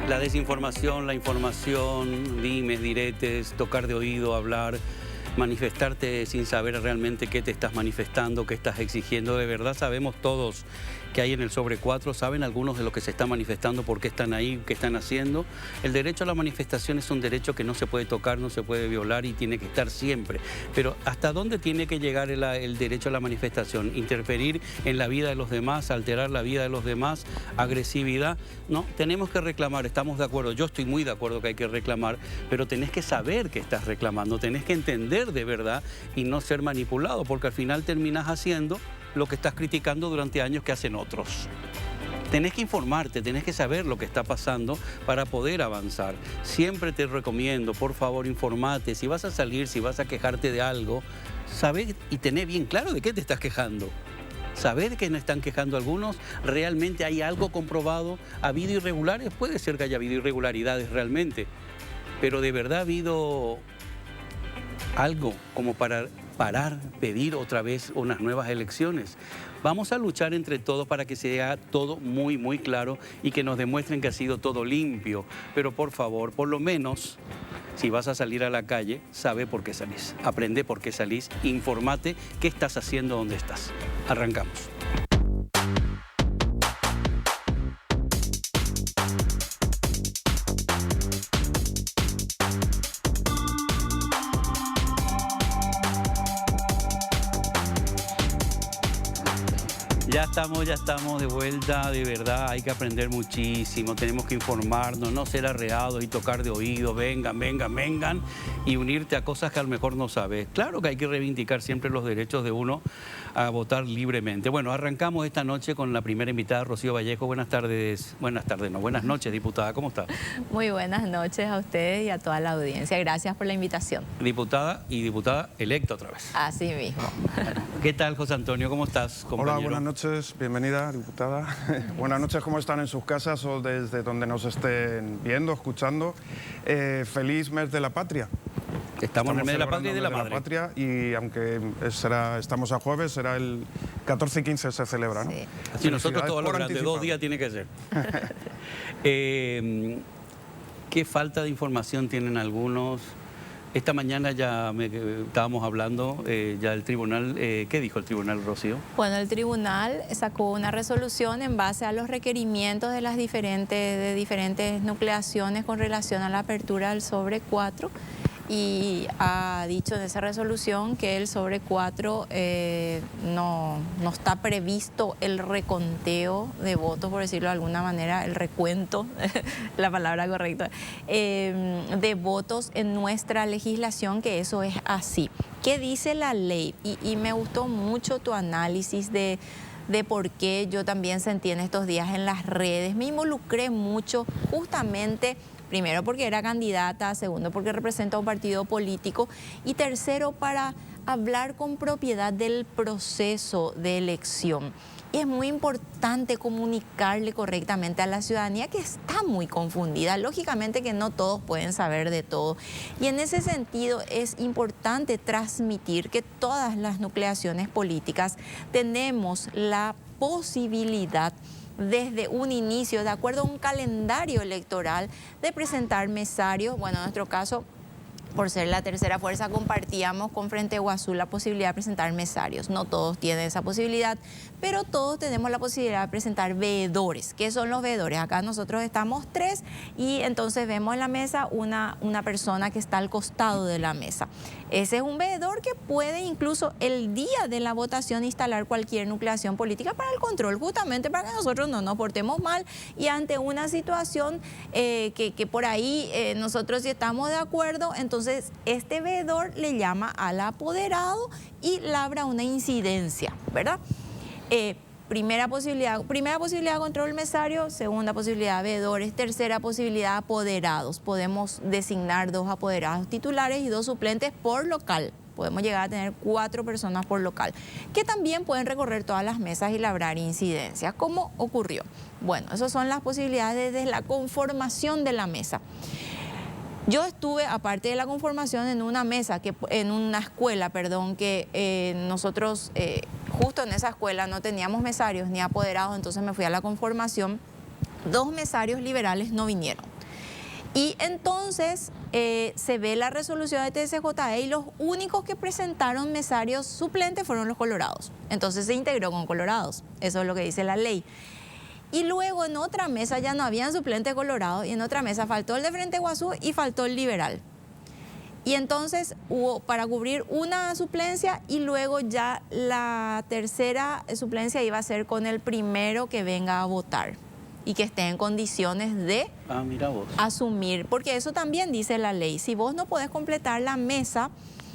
La desinformación, la información, dimes, diretes, tocar de oído, hablar, manifestarte sin saber realmente qué te estás manifestando, qué estás exigiendo. De verdad sabemos todos que hay en el sobre 4, saben algunos de lo que se está manifestando, por qué están ahí, qué están haciendo. El derecho a la manifestación es un derecho que no se puede tocar, no se puede violar y tiene que estar siempre. Pero ¿hasta dónde tiene que llegar el derecho a la manifestación? Interferir en la vida de los demás, alterar la vida de los demás, agresividad. No, tenemos que reclamar, estamos de acuerdo. Yo estoy muy de acuerdo que hay que reclamar, pero tenés que saber que estás reclamando, tenés que entender de verdad y no ser manipulado, porque al final terminás haciendo lo que estás criticando durante años que hacen otros. Tenés que informarte, tenés que saber lo que está pasando para poder avanzar. Siempre te recomiendo, por favor, informate. Si vas a salir, si vas a quejarte de algo, sabé y tené bien claro de qué te estás quejando. Saber que no están quejando algunos, realmente hay algo comprobado. ¿Ha habido irregularidades? Puede ser que haya habido irregularidades realmente, pero de verdad ha habido algo como para parar, pedir otra vez unas nuevas elecciones. Vamos a luchar entre todos para que sea todo muy, muy claro y que nos demuestren que ha sido todo limpio. Pero por favor, por lo menos, si vas a salir a la calle, sabe por qué salís. Aprende por qué salís, informate qué estás haciendo, dónde estás. Arrancamos. Ya estamos de vuelta, de verdad, hay que aprender muchísimo, tenemos que informarnos, no ser arreados y tocar de oído, vengan, y unirte a cosas que a lo mejor no sabes. Claro que hay que reivindicar siempre los derechos de uno a votar libremente. Bueno, arrancamos esta noche con la primera invitada, Rocío Vallejo. Buenas noches, diputada, ¿cómo está? Muy buenas noches a ustedes y a toda la audiencia, gracias por la invitación. Diputada electa otra vez. Así mismo. ¿Qué tal, José Antonio? ¿Cómo estás, compañero? Hola, buenas noches, bienvenida, diputada. Buenas noches, ¿cómo están en sus casas o desde donde nos estén viendo, escuchando? Feliz mes de la patria. Estamos en el mes de la patria y de la madre. Patria, y aunque estamos a jueves, será el 14 y 15 se celebra, ¿no? Sí. Así nosotros todos los grandes, 2 días tiene que ser. ¿Qué falta de información tienen algunos? Esta mañana ya estábamos hablando, ya el tribunal, ¿qué dijo el tribunal, Rocío? Bueno, el tribunal sacó una resolución en base a los requerimientos de las diferentes nucleaciones con relación a la apertura del sobre 4 y ha dicho en esa resolución que el sobre 4 no está previsto el reconteo de votos, por decirlo de alguna manera, el recuento, la palabra correcta, de votos en nuestra legislación, que eso es así. ¿Qué dice la ley? Y me gustó mucho tu análisis de por qué yo también sentí en estos días en las redes. Me involucré mucho justamente, primero porque era candidata, segundo porque representa un partido político y tercero para hablar con propiedad del proceso de elección. Y es muy importante comunicarle correctamente a la ciudadanía que está muy confundida. Lógicamente que no todos pueden saber de todo. Y en ese sentido es importante transmitir que todas las nucleaciones políticas tenemos la posibilidad desde un inicio, de acuerdo a un calendario electoral, de presentar mesarios. Bueno, en nuestro caso, por ser la tercera fuerza, compartíamos con Frente Guazú la posibilidad de presentar mesarios. No todos tienen esa posibilidad, pero todos tenemos la posibilidad de presentar veedores. ¿Qué son los veedores? Acá nosotros estamos 3 y entonces vemos en la mesa una persona que está al costado de la mesa. Ese es un veedor que puede incluso el día de la votación instalar cualquier nucleación política para el control, justamente para que nosotros no nos portemos mal y ante una situación que por ahí nosotros sí estamos de acuerdo, entonces este veedor le llama al apoderado y labra una incidencia, ¿verdad? Primera posibilidad de control mesario, segunda posibilidad veedores, tercera posibilidad apoderados. Podemos designar 2 apoderados titulares y 2 suplentes por local. Podemos llegar a tener 4 personas por local, que también pueden recorrer todas las mesas y labrar incidencias, como ocurrió. Bueno, esas son las posibilidades desde la conformación de la mesa. Yo estuve, aparte de la conformación, en una mesa, en una escuela, perdón, que nosotros justo en esa escuela no teníamos mesarios ni apoderados, entonces me fui a la conformación. 2 mesarios liberales no vinieron. Y entonces se ve la resolución de TSJE y los únicos que presentaron mesarios suplentes fueron los colorados. Entonces se integró con colorados, eso es lo que dice la ley. Y luego en otra mesa ya no habían suplentes colorados y en otra mesa faltó el de Frente Guazú y faltó el liberal. Y entonces hubo para cubrir una suplencia y luego ya la tercera suplencia iba a ser con el primero que venga a votar y que esté en condiciones de mira vos. asumir, porque eso también dice la ley. Si vos no podés completar la mesa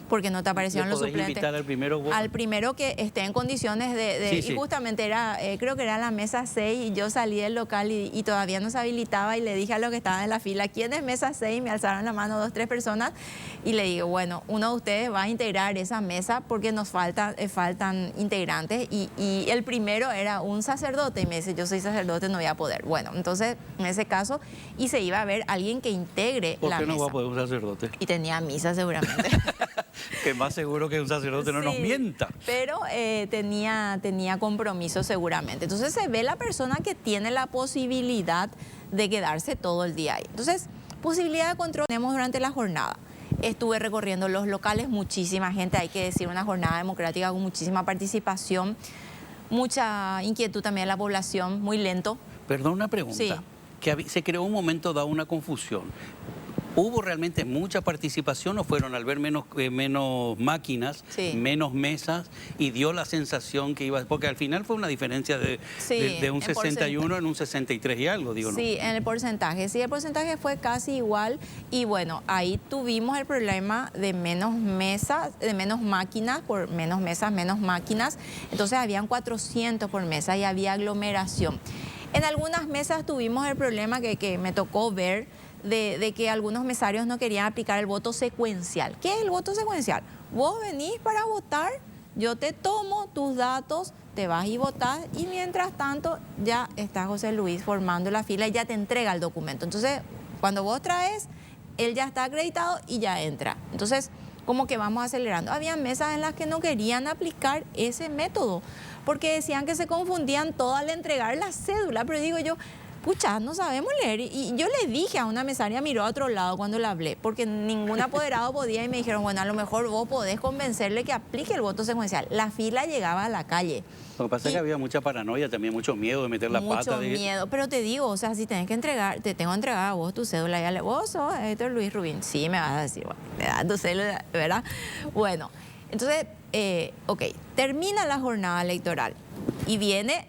porque no te aparecieron los suplentes, invitar al primero que esté en condiciones de Sí, y sí. justamente era, creo que era la mesa 6 y yo salí del local y todavía no se habilitaba y le dije a los que estaban en la fila, ¿quién es mesa 6? Me alzaron la mano 2, 3 personas y le digo, bueno, uno de ustedes va a integrar esa mesa porque nos faltan integrantes y el primero era un sacerdote y me dice, yo soy sacerdote, no voy a poder. Bueno, entonces en ese caso y se iba a ver alguien que integre la mesa. ¿Por qué no va a poder un sacerdote? Y tenía misa seguramente. Que más seguro que un sacerdote no nos mienta. Pero tenía compromiso seguramente. Entonces se ve la persona que tiene la posibilidad de quedarse todo el día ahí. Entonces, posibilidad de control tenemos durante la jornada. Estuve recorriendo los locales, muchísima gente, hay que decir, una jornada democrática con muchísima participación, mucha inquietud también de la población, muy lento. Perdón, una pregunta. Sí. Que se creó un momento dado una confusión. ¿Hubo realmente mucha participación o fueron al ver menos máquinas, Sí. menos mesas y dio la sensación que iba... Porque al final fue una diferencia de un 61 en un 63 y algo, digo, ¿no? Sí, en el porcentaje. Sí, el porcentaje fue casi igual y bueno, ahí tuvimos el problema de menos mesas, de menos máquinas, por menos mesas, menos máquinas. Entonces habían 400 por mesa y había aglomeración. En algunas mesas tuvimos el problema que me tocó ver de que algunos mesarios no querían aplicar el voto secuencial. ¿Qué es el voto secuencial? Vos venís para votar, yo te tomo tus datos, te vas y votás y mientras tanto ya está José Luis formando la fila y ya te entrega el documento. Entonces, cuando vos traes, él ya está acreditado y ya entra. Entonces, como que vamos acelerando. Había mesas en las que no querían aplicar ese método porque decían que se confundían todo al entregar la cédula, pero digo yo, pucha, no sabemos leer. Y yo le dije a una mesaria, miró a otro lado cuando le hablé, porque ningún apoderado podía y me dijeron, bueno, a lo mejor vos podés convencerle que aplique el voto secuencial. La fila llegaba a la calle. Lo que pasa es que había mucha paranoia, también mucho miedo de meter la pata. Mucho miedo, pero te digo, o sea, si tenés que entregar, te tengo que entregar a vos tu cédula, ya vos sos Héctor Luis Rubín. Sí, me vas a decir, bueno, me das tu cédula, ¿verdad? Bueno, entonces, ok, termina la jornada electoral y viene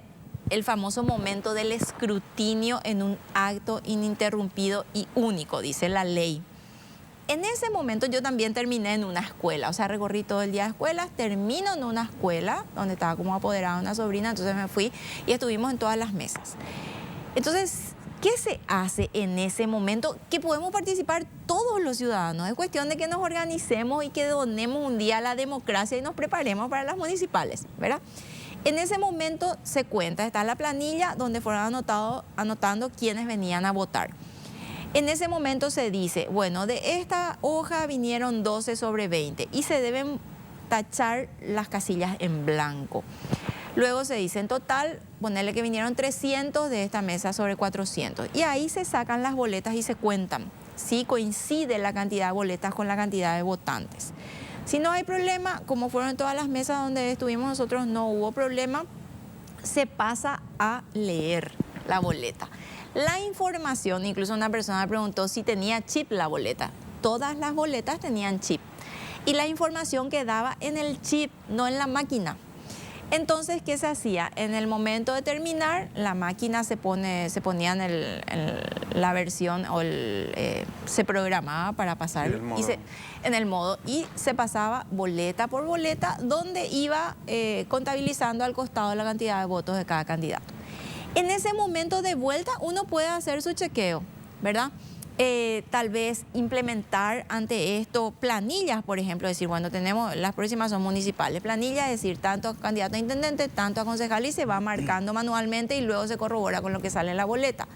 el famoso momento del escrutinio en un acto ininterrumpido y único, dice la ley. En ese momento yo también terminé en una escuela, o sea, recorrí todo el día de escuelas, termino en una escuela donde estaba como apoderada una sobrina, entonces me fui y estuvimos en todas las mesas. Entonces, ¿qué se hace en ese momento? Que podemos participar todos los ciudadanos. Es cuestión de que nos organicemos y que donemos un día a la democracia y nos preparemos para las municipales, ¿verdad? En ese momento se cuenta, está la planilla donde fueron anotando quiénes venían a votar. En ese momento se dice, bueno, de esta hoja vinieron 12 sobre 20 y se deben tachar las casillas en blanco. Luego se dice, en total, ponerle que vinieron 300 de esta mesa sobre 400. Y ahí se sacan las boletas y se cuentan si coincide la cantidad de boletas con la cantidad de votantes. Si no hay problema, como fueron todas las mesas donde estuvimos nosotros, no hubo problema, se pasa a leer la boleta. La información, incluso una persona me preguntó si tenía chip la boleta. Todas las boletas tenían chip. Y la información quedaba en el chip, no en la máquina. Entonces, ¿qué se hacía? En el momento de terminar, la máquina se ponía en la versión o se programaba para pasar en el modo y se pasaba boleta por boleta donde iba contabilizando al costado la cantidad de votos de cada candidato. En ese momento de vuelta uno puede hacer su chequeo, ¿verdad? Tal vez implementar ante esto planillas, por ejemplo, decir, bueno, tenemos, las próximas son municipales, planillas, decir, tanto a candidato a intendente, tanto a concejal y se va marcando manualmente y luego se corrobora con lo que sale en la boleta.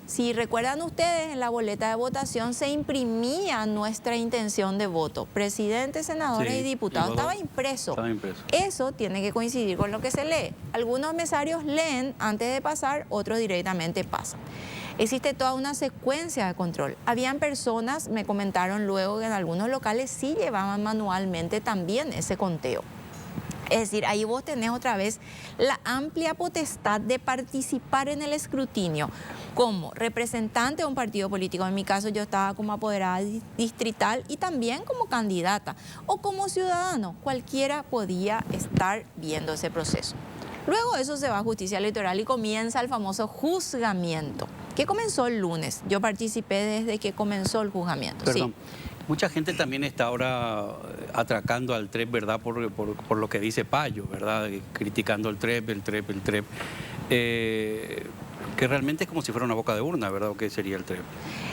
Si recuerdan ustedes, en la boleta de votación se imprimía nuestra intención de voto, presidente, senadores y diputados, estaba impreso. Eso tiene que coincidir con lo que se lee. Algunos mesarios leen antes de pasar, otros directamente pasan. Existe toda una secuencia de control. Habían personas, me comentaron luego, que en algunos locales sí llevaban manualmente también ese conteo. Es decir, ahí vos tenés otra vez la amplia potestad de participar en el escrutinio como representante de un partido político. En mi caso yo estaba como apoderada distrital y también como candidata o como ciudadano. Cualquiera podía estar viendo ese proceso. Luego eso se va a justicia electoral y comienza el famoso juzgamiento, que comenzó el lunes. Yo participé desde que comenzó el juzgamiento. Perdón. Sí. Mucha gente también está ahora atracando al TREP, ¿verdad? Por lo que dice Payo, ¿verdad? Criticando el TREP. Que realmente es como si fuera una boca de urna, ¿verdad? ¿O qué sería el TREP?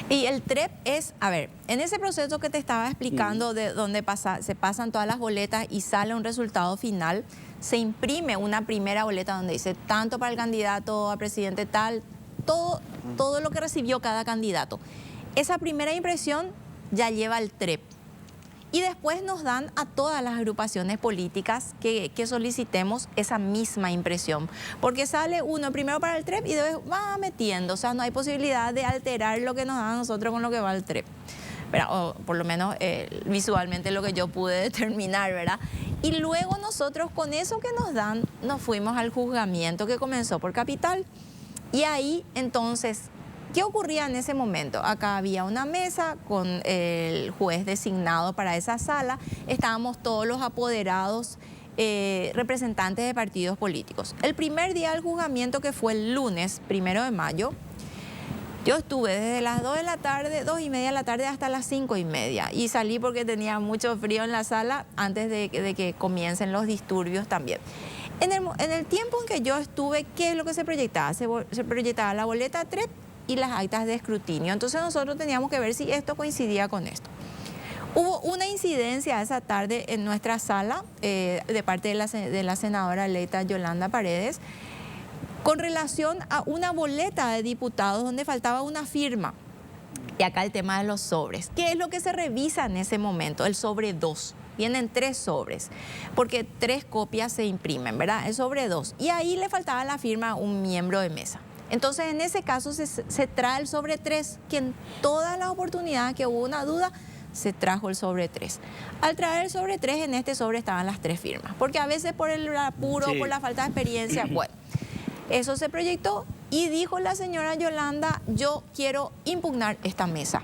Y el TREP es, a ver, en ese proceso que te estaba explicando, de donde se pasan todas las boletas y sale un resultado final, se imprime una primera boleta donde dice tanto para el candidato a presidente tal, todo lo que recibió cada candidato. Esa primera impresión ya lleva el TREP. Y después nos dan a todas las agrupaciones políticas que solicitemos esa misma impresión. Porque sale uno primero para el TREP y después va metiendo. O sea, no hay posibilidad de alterar lo que nos dan a nosotros con lo que va al TREP. ¿Verdad? O por lo menos visualmente lo que yo pude determinar, ¿verdad? Y luego nosotros con eso que nos dan, nos fuimos al juzgamiento que comenzó por Capital. Y ahí entonces, ¿qué ocurría en ese momento? Acá había una mesa con el juez designado para esa sala. Estábamos todos los apoderados, representantes de partidos políticos. El primer día del juzgamiento, que fue el lunes 1 de mayo, yo estuve desde las 2 de la tarde, 2:30 de la tarde hasta las 5:30. Y salí porque tenía mucho frío en la sala antes de que comiencen los disturbios también. En el tiempo en que yo estuve, ¿qué es lo que se proyectaba? Se proyectaba la boleta TREP y las actas de escrutinio. Entonces nosotros teníamos que ver si esto coincidía con esto. Hubo una incidencia esa tarde en nuestra sala de parte de la senadora electa Yolanda Paredes con relación a una boleta de diputados donde faltaba una firma. Y acá el tema de los sobres. ¿Qué es lo que se revisa en ese momento? El sobre 2. Vienen 3 sobres, porque 3 copias se imprimen, ¿verdad? El sobre 2. Y ahí le faltaba la firma a un miembro de mesa. Entonces, en ese caso se trae el sobre 3, que en todas las oportunidades que hubo una duda, se trajo el sobre 3. Al traer el sobre 3, en este sobre estaban las 3 firmas, porque a veces por el apuro, sí, por la falta de experiencia, bueno, eso se proyectó y dijo la señora Yolanda, yo quiero impugnar esta mesa.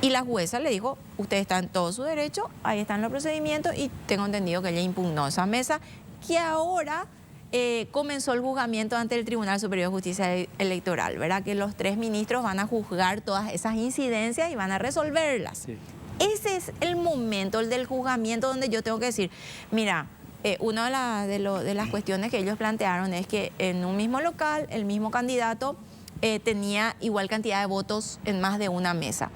Y la jueza le dijo, usted está en todo su derecho, ahí están los procedimientos y tengo entendido que ella impugnó esa mesa, que ahora comenzó el juzgamiento ante el Tribunal Superior de Justicia Electoral, ¿verdad? Que los 3 ministros van a juzgar todas esas incidencias y van a resolverlas. Sí. Ese es el momento, el del juzgamiento, donde yo tengo que decir, mira, una de las cuestiones que ellos plantearon es que en un mismo local, el mismo candidato tenía igual cantidad de votos en más de una mesa.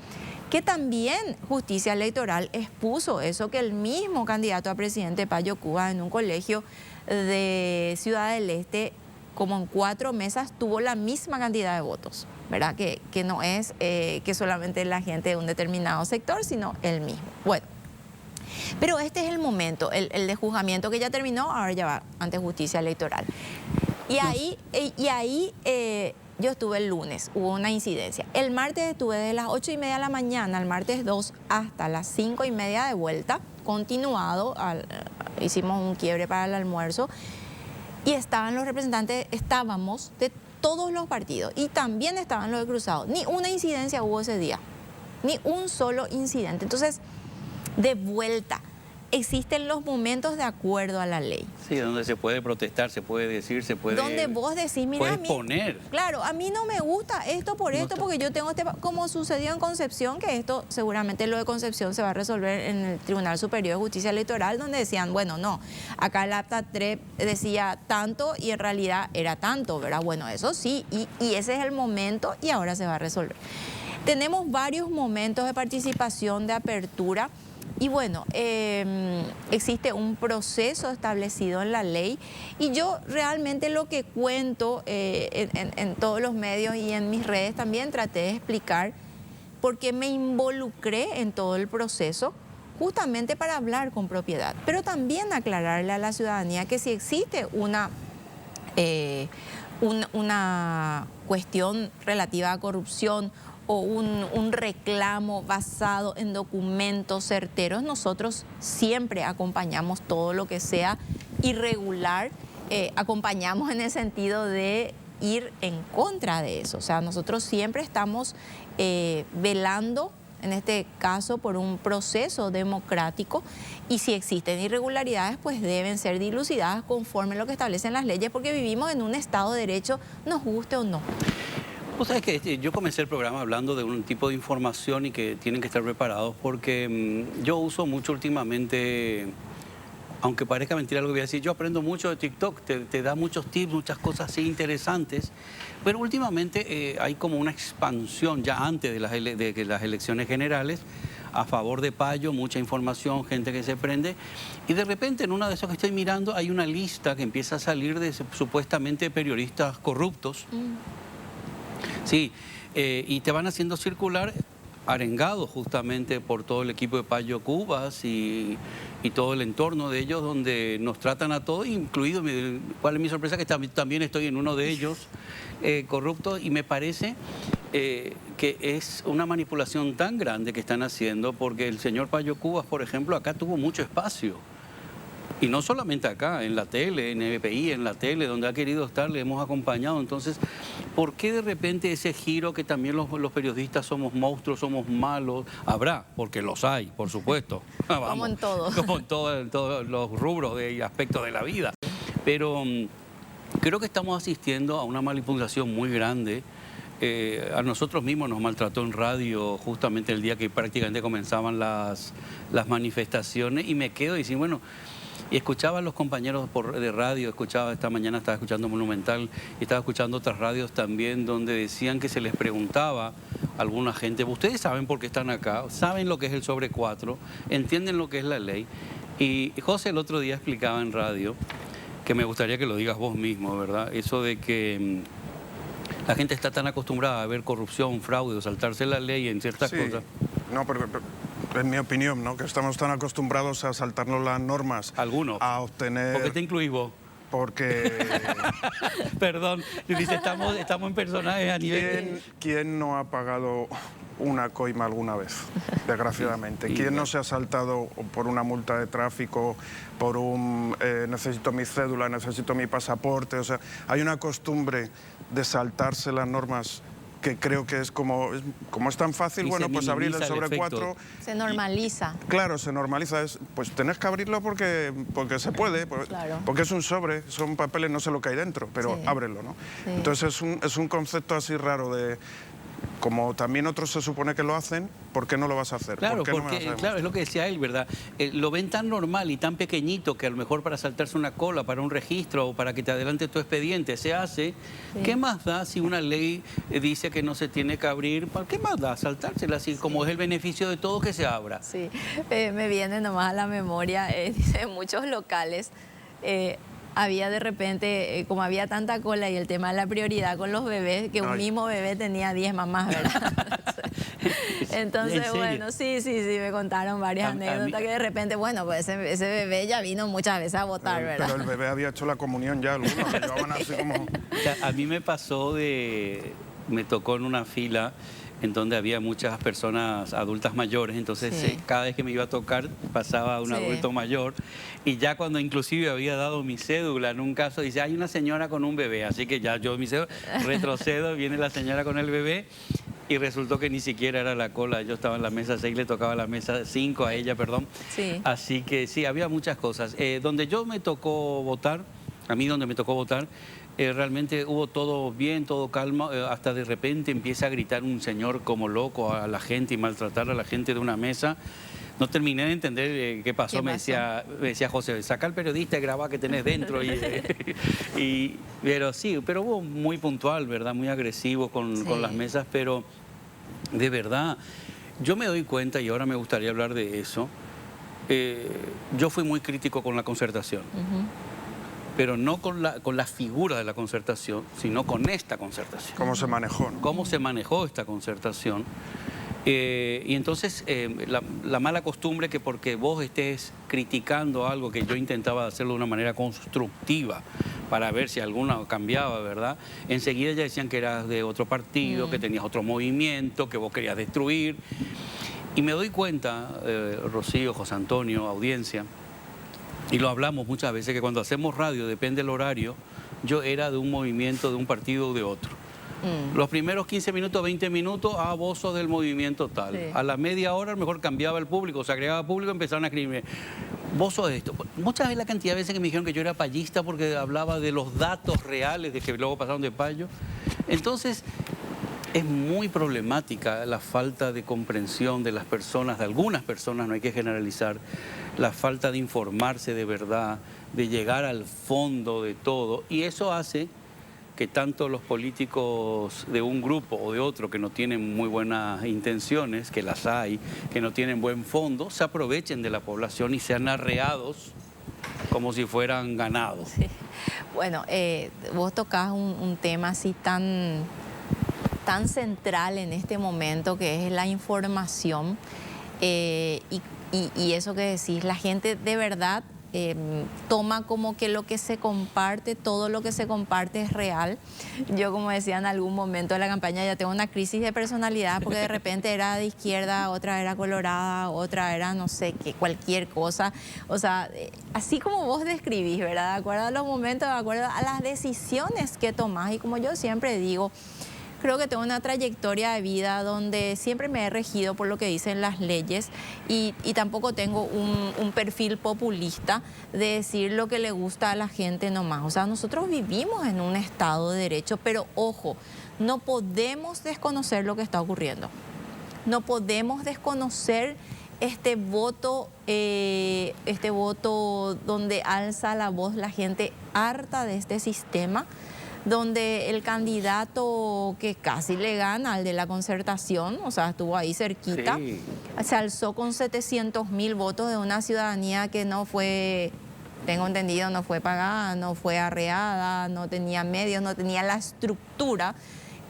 Que también Justicia Electoral expuso eso, que el mismo candidato a presidente, Payo Cuba, en un colegio de Ciudad del Este, como en 4 mesas, tuvo la misma cantidad de votos, ¿verdad? Que no es que solamente la gente de un determinado sector, sino el mismo. Bueno, pero este es el momento, el de juzgamiento que ya terminó, ahora ya va ante Justicia Electoral. Y ahí yo estuve el lunes, hubo una incidencia. El martes estuve desde las 8:30 de la mañana, el martes 2, hasta las 5:30 de vuelta, continuado, hicimos un quiebre para el almuerzo, y estaban los representantes, estábamos de todos los partidos, y también estaban los de Cruzado. Ni una incidencia hubo ese día, ni un solo incidente. Entonces, de vuelta, existen los momentos de acuerdo a la ley. Sí, donde se puede protestar, se puede decir, se puede... Donde vos decís, mira, poner. Claro, a mí no me gusta esto por esto, porque yo tengo como sucedió en Concepción, que esto seguramente lo de Concepción se va a resolver en el Tribunal Superior de Justicia Electoral, donde decían, bueno, no, acá el acta TREP decía tanto y en realidad era tanto, ¿verdad? Bueno, eso sí, y ese es el momento y ahora se va a resolver. Tenemos varios momentos de participación, de apertura. Y bueno, existe un proceso establecido en la ley y yo realmente lo que cuento en todos los medios y en mis redes también traté de explicar por qué me involucré en todo el proceso, justamente para hablar con propiedad, pero también aclararle a la ciudadanía que si existe una cuestión relativa a corrupción o un reclamo basado en documentos certeros, nosotros siempre acompañamos todo lo que sea irregular, acompañamos en el sentido de ir en contra de eso. O sea, nosotros siempre estamos velando, en este caso, por un proceso democrático, y si existen irregularidades, pues deben ser dilucidadas conforme a lo que establecen las leyes, porque vivimos en un Estado de Derecho, nos guste o no. Vos sabés que yo comencé el programa hablando de un tipo de información y que tienen que estar preparados porque yo uso mucho últimamente, aunque parezca mentira lo que voy a decir, yo aprendo mucho de TikTok, te da muchos tips, muchas cosas así interesantes, pero últimamente hay como una expansión ya antes de las elecciones generales a favor de Payo, mucha información, gente que se prende, y de repente en una de esas que estoy mirando hay una lista que empieza a salir de supuestamente periodistas corruptos. Sí, y te van haciendo circular arengados justamente por todo el equipo de Payo Cubas y todo el entorno de ellos, donde nos tratan a todos, incluido, cuál es mi sorpresa, que también estoy en uno de ellos, corruptos, y me parece que es una manipulación tan grande que están haciendo, porque el señor Payo Cubas, por ejemplo, acá tuvo mucho espacio. Y no solamente acá, en la tele, en EPI, en la tele, donde ha querido estar, le hemos acompañado. Entonces, ¿por qué de repente ese giro que también los periodistas somos monstruos, somos malos? Habrá, porque los hay, por supuesto. Vamos, como en todo. Como en todos los rubros y aspectos de la vida. Pero creo que estamos asistiendo a una manipulación muy grande. A nosotros mismos nos maltrató en radio justamente el día que prácticamente comenzaban las manifestaciones, y me quedo y decir, bueno... Y escuchaba a los compañeros de radio, esta mañana estaba escuchando Monumental y estaba escuchando otras radios también donde decían que se les preguntaba a alguna gente, ustedes saben por qué están acá, saben lo que es el sobre 4, entienden lo que es la ley. Y José el otro día explicaba en radio, que me gustaría que lo digas vos mismo, ¿verdad? Eso de que la gente está tan acostumbrada a ver corrupción, fraude, o saltarse la ley en ciertas cosas. No, pero en mi opinión, ¿no? Que estamos tan acostumbrados a saltarnos las normas. Algunos. A obtener... ¿Por qué te incluís vos? Porque... Perdón, dice, estamos en personajes a nivel... ¿Quién no ha pagado una coima alguna vez, desgraciadamente? ¿Quién no se ha saltado por una multa de tráfico, por un necesito mi cédula, necesito mi pasaporte? O sea, hay una costumbre de saltarse las normas que creo que es como es tan fácil, bueno, pues abrir el sobre 4... Se normaliza. Claro, se normaliza. Pues tenés que abrirlo porque se puede, claro. Porque es un sobre, son papeles, no sé lo que hay dentro, pero ábrelo, ¿no? Sí. Entonces es un concepto así raro de... Como también otros se supone que lo hacen, ¿por qué no lo vas a hacer? Claro, claro, es lo que decía él, ¿verdad? Lo ven tan normal y tan pequeñito que a lo mejor para saltarse una cola, para un registro o para que te adelante tu expediente se hace. Sí. ¿Qué más da si una ley dice que no se tiene que abrir? ¿Qué más da saltársela así? Como es el beneficio de todos, que se abra. Sí, me viene nomás a la memoria, dice, en muchos locales... había de repente, como había tanta cola y el tema de la prioridad con los bebés, que un mismo bebé tenía 10 mamás, ¿verdad? Entonces, bueno, sí, me contaron varias anécdotas que de repente, bueno, pues ese bebé ya vino muchas veces a votar, ¿verdad? Pero el bebé había hecho la comunión ya, algunos que llevaban así como... A mí me pasó me tocó en una fila en donde había muchas personas adultas mayores, entonces cada vez que me iba a tocar pasaba un adulto mayor, y ya cuando inclusive había dado mi cédula, en un caso dice, hay una señora con un bebé, así que ya yo mi cédula, retrocedo, viene la señora con el bebé, y resultó que ni siquiera era la cola, yo estaba en la mesa 6, le tocaba la mesa 5 a ella, perdón. Sí. Así que sí, había muchas cosas. Donde yo me tocó votar, a mí donde me tocó votar, realmente hubo todo bien, todo calma, hasta de repente empieza a gritar un señor como loco a la gente y maltratar a la gente de una mesa. No terminé de entender qué pasó. Me decía José, saca al periodista y graba que tenés dentro. Pero sí, pero hubo muy puntual, ¿verdad? Muy agresivo con las mesas, pero de verdad, yo me doy cuenta, y ahora me gustaría hablar de eso, yo fui muy crítico con la concertación. Pero no con la figura de la concertación, sino con esta concertación. ¿Cómo se manejó, no? ¿Cómo se manejó esta concertación? Y entonces la mala costumbre que porque vos estés criticando algo que yo intentaba hacerlo de una manera constructiva para ver si alguna cambiaba, ¿verdad? Enseguida ya decían que eras de otro partido, que tenías otro movimiento, que vos querías destruir. Y me doy cuenta, Rocío, José Antonio, audiencia, y lo hablamos muchas veces, que cuando hacemos radio, depende del horario, yo era de un movimiento, de un partido o de otro. Los primeros 15 minutos, 20 minutos, vos sos del movimiento tal. Sí. A la media hora a lo mejor cambiaba el público, se agregaba público, empezaron a escribirme, vos sos esto. Muchas veces la cantidad de veces que me dijeron que yo era payista porque hablaba de los datos reales de que luego pasaron de payo. Entonces, es muy problemática la falta de comprensión de las personas, de algunas personas, no hay que generalizar, la falta de informarse de verdad, de llegar al fondo de todo, y eso hace que tanto los políticos de un grupo o de otro que no tienen muy buenas intenciones, que las hay, que no tienen buen fondo, se aprovechen de la población y sean arreados como si fueran ganados. Sí. Bueno, vos tocás un tema así tan central en este momento, que es la información, y eso que decís, la gente de verdad toma como que lo que se comparte, todo lo que se comparte es real. Yo, como decía en algún momento de la campaña, ya tengo una crisis de personalidad porque de repente era de izquierda, otra era colorada, otra era no sé qué, cualquier cosa. O sea, así como vos describís, ¿verdad? De acuerdo a los momentos, de acuerdo a las decisiones que tomás. Y como yo siempre digo, creo que tengo una trayectoria de vida donde siempre me he regido por lo que dicen las leyes y tampoco tengo un perfil populista de decir lo que le gusta a la gente nomás. O sea, nosotros vivimos en un Estado de Derecho, pero ojo, no podemos desconocer lo que está ocurriendo. No podemos desconocer este voto donde alza la voz la gente harta de este sistema, donde el candidato que casi le gana al de la Concertación, o sea, estuvo ahí cerquita, sí, se alzó con 700.000 votos de una ciudadanía que no fue, tengo entendido, no fue pagada, no fue arreada, no tenía medios, no tenía la estructura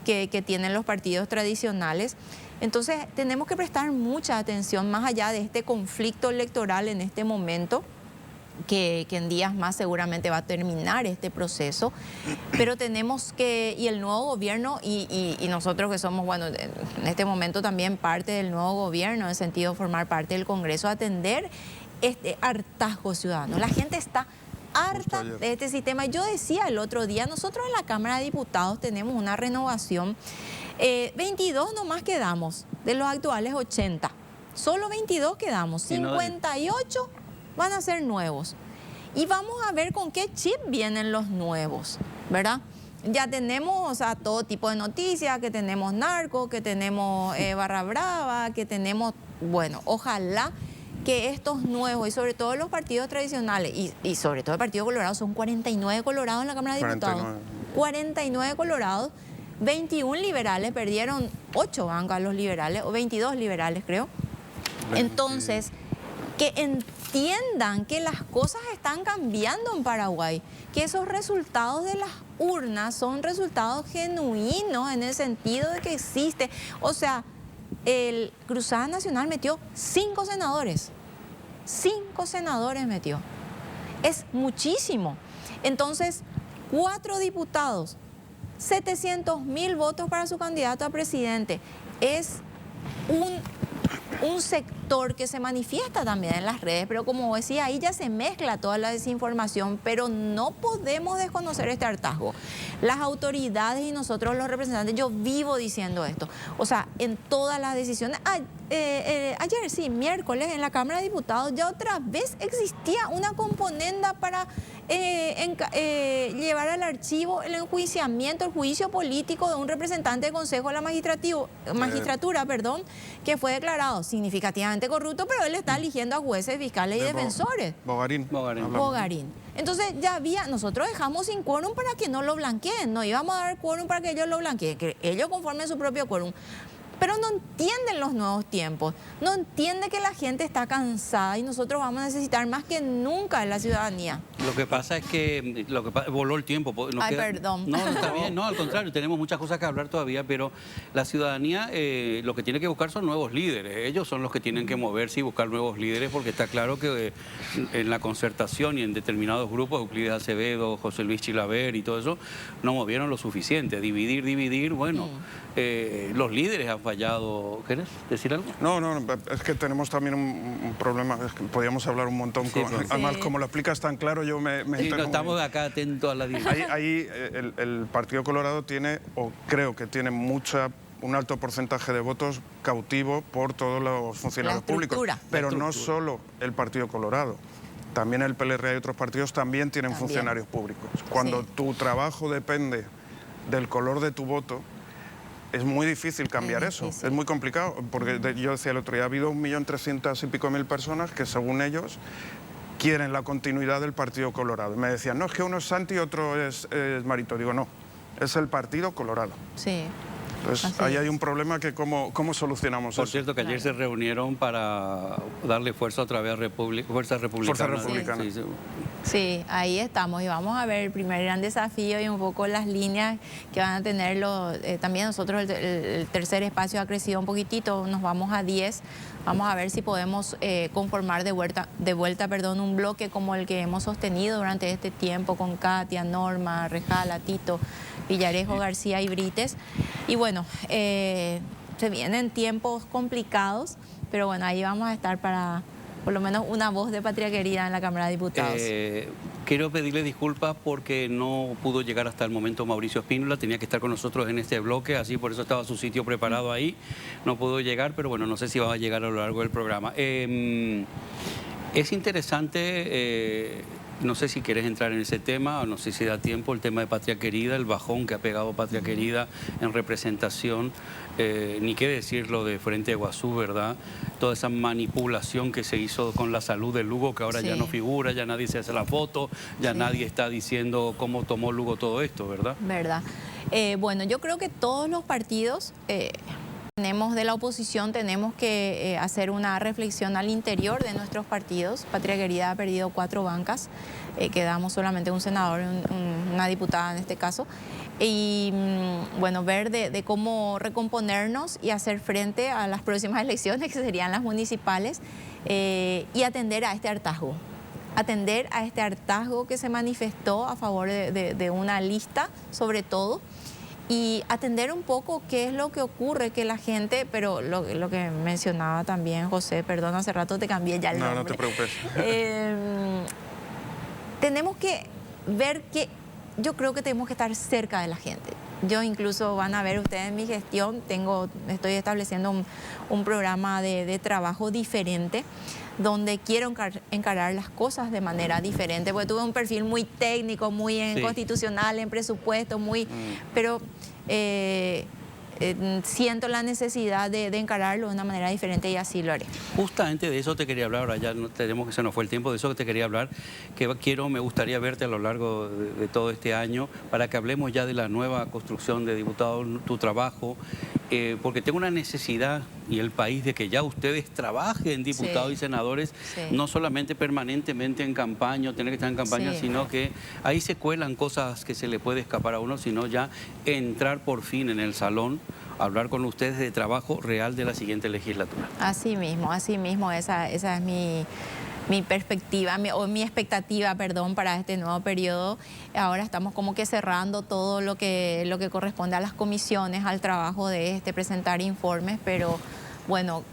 que tienen los partidos tradicionales. Entonces, tenemos que prestar mucha atención más allá de este conflicto electoral en este momento, que en días más seguramente va a terminar este proceso, pero tenemos que, y el nuevo gobierno, y nosotros que somos, bueno, en este momento también parte del nuevo gobierno, en el sentido de formar parte del Congreso, atender este hartazgo ciudadano. La gente está harta de este sistema. Yo decía el otro día, nosotros en la Cámara de Diputados tenemos una renovación, 22 nomás quedamos, de los actuales 80, solo 22 quedamos, 58 van a ser nuevos. Y vamos a ver con qué chip vienen los nuevos, ¿verdad? Ya tenemos, o sea, todo tipo de noticias, que tenemos narco, que tenemos barra brava, que tenemos, bueno, ojalá que estos nuevos, y sobre todo los partidos tradicionales, y sobre todo el Partido Colorado, son 49 colorados en la Cámara de Diputados. 49 colorados, 21 liberales, perdieron 8 bancas los liberales, o 22 liberales creo. Entonces, que entiendan que las cosas están cambiando en Paraguay, que esos resultados de las urnas son resultados genuinos en el sentido de que existe. O sea, el Cruzada Nacional metió 5 senadores. 5 senadores metió. Es muchísimo. Entonces, 4 diputados, 700.000 votos para su candidato a presidente. Es un sector que se manifiesta también en las redes, pero como decía, ahí ya se mezcla toda la desinformación, pero no podemos desconocer este hartazgo. Las autoridades y nosotros los representantes, yo vivo diciendo esto, o sea, en todas las decisiones. Ayer, sí, miércoles, en la Cámara de Diputados ya otra vez existía una componenda para llevar al archivo el enjuiciamiento, el juicio político de un representante del Consejo de la Magistratura, que fue declarado significativamente corrupto, pero él está eligiendo a jueces, fiscales y defensores. Bogarín. Entonces ya había, nosotros dejamos sin quórum para que no lo blanqueen, no íbamos a dar quórum para que ellos lo blanqueen, que ellos conformen su propio quórum. Pero no entienden los nuevos tiempos, no entiende que la gente está cansada y nosotros vamos a necesitar más que nunca de la ciudadanía. Lo que pasa es que voló el tiempo. Perdón. No, está bien, no, al contrario, tenemos muchas cosas que hablar todavía, pero la ciudadanía lo que tiene que buscar son nuevos líderes. Ellos son los que tienen que moverse y buscar nuevos líderes, porque está claro que en la concertación y en determinados grupos, Euclides Acevedo, José Luis Chilaver y todo eso, no movieron lo suficiente. Dividir, bueno, los líderes han fallado. ¿Querés decir algo? No, es que tenemos también un problema, es que podríamos hablar un montón. Sí, Además, como lo explicas tan claro, yo Sí, no, estamos acá atentos a la discusión. Ahí el Partido Colorado tiene, o creo que tiene un alto porcentaje de votos cautivo por todos los funcionarios públicos. Pero no solo el Partido Colorado. También el PLR y otros partidos también tienen funcionarios públicos. Cuando tu trabajo depende del color de tu voto, es muy difícil cambiar eso. Es muy complicado, porque yo decía el otro día, ha habido 1.300.000 y pico personas que, según ellos, quieren la continuidad del Partido Colorado. Me decían, no, es que uno es Santi y otro es Marito. Digo, no, es el Partido Colorado. Sí. Entonces, ahí hay un problema que ¿cómo solucionamos eso? Por cierto, que ayer se reunieron para darle fuerza otra vez a Fuerza Republicana. Sí, ahí estamos y vamos a ver el primer gran desafío y un poco las líneas que van a tener también nosotros. El tercer espacio ha crecido un poquitito, nos vamos a 10. Vamos a ver si podemos conformar de vuelta, un bloque como el que hemos sostenido durante este tiempo con Katia, Norma, Rejala, Tito, Villarejo, García y Brites. Y bueno, se vienen tiempos complicados, pero bueno, ahí vamos a estar para por lo menos una voz de Patria Querida en la Cámara de Diputados. Quiero pedirle disculpas porque no pudo llegar hasta el momento Mauricio Espínola, tenía que estar con nosotros en este bloque, así por eso estaba su sitio preparado ahí, no pudo llegar, pero bueno, no sé si va a llegar a lo largo del programa. Es interesante, no sé si quieres entrar en ese tema, o no sé si da tiempo, el tema de Patria Querida, el bajón que ha pegado Patria Querida en representación, ni qué decirlo de Frente de Iguazú, ¿verdad? Toda esa manipulación que se hizo con la salud de Lugo, que ahora ya no figura, ya nadie se hace la foto, ya nadie está diciendo cómo tomó Lugo todo esto, ¿verdad? Verdad. Bueno, yo creo que todos los partidos de la oposición tenemos que hacer una reflexión al interior de nuestros partidos. Patria Querida ha perdido 4 bancas, quedamos solamente un senador y una diputada en este caso. Y bueno, ver de cómo recomponernos y hacer frente a las próximas elecciones, que serían las municipales, y atender a este hartazgo. Atender a este hartazgo que se manifestó a favor de una lista, sobre todo, y atender un poco qué es lo que ocurre, que la gente, pero lo que mencionaba también José, perdón, hace rato te cambié ya el nombre. No te preocupes. Tenemos que ver que yo creo que tenemos que estar cerca de la gente. Yo incluso van a ver ustedes en mi gestión, estoy estableciendo un programa de trabajo diferente, donde quiero encarar las cosas de manera diferente, porque tuve un perfil muy técnico, muy constitucional, en presupuesto, pero siento la necesidad de encararlo de una manera diferente y así lo haré. Justamente de eso te quería hablar, ahora ya no tenemos que se nos fue el tiempo, de eso que te quería hablar, que me gustaría verte a lo largo de todo este año para que hablemos ya de la nueva construcción de diputados, tu trabajo, porque tengo una necesidad y el país de que ya ustedes trabajen, diputados y senadores, no solamente permanentemente en campaña, o tener que estar en campaña, sino que ahí se cuelan cosas que se le puede escapar a uno, sino ya entrar por fin en el salón, hablar con ustedes de trabajo real de la siguiente legislatura. Así mismo, esa es mi perspectiva, mi expectativa, perdón, para este nuevo periodo. Ahora estamos como que cerrando todo lo que corresponde a las comisiones, al trabajo de presentar informes, pero bueno,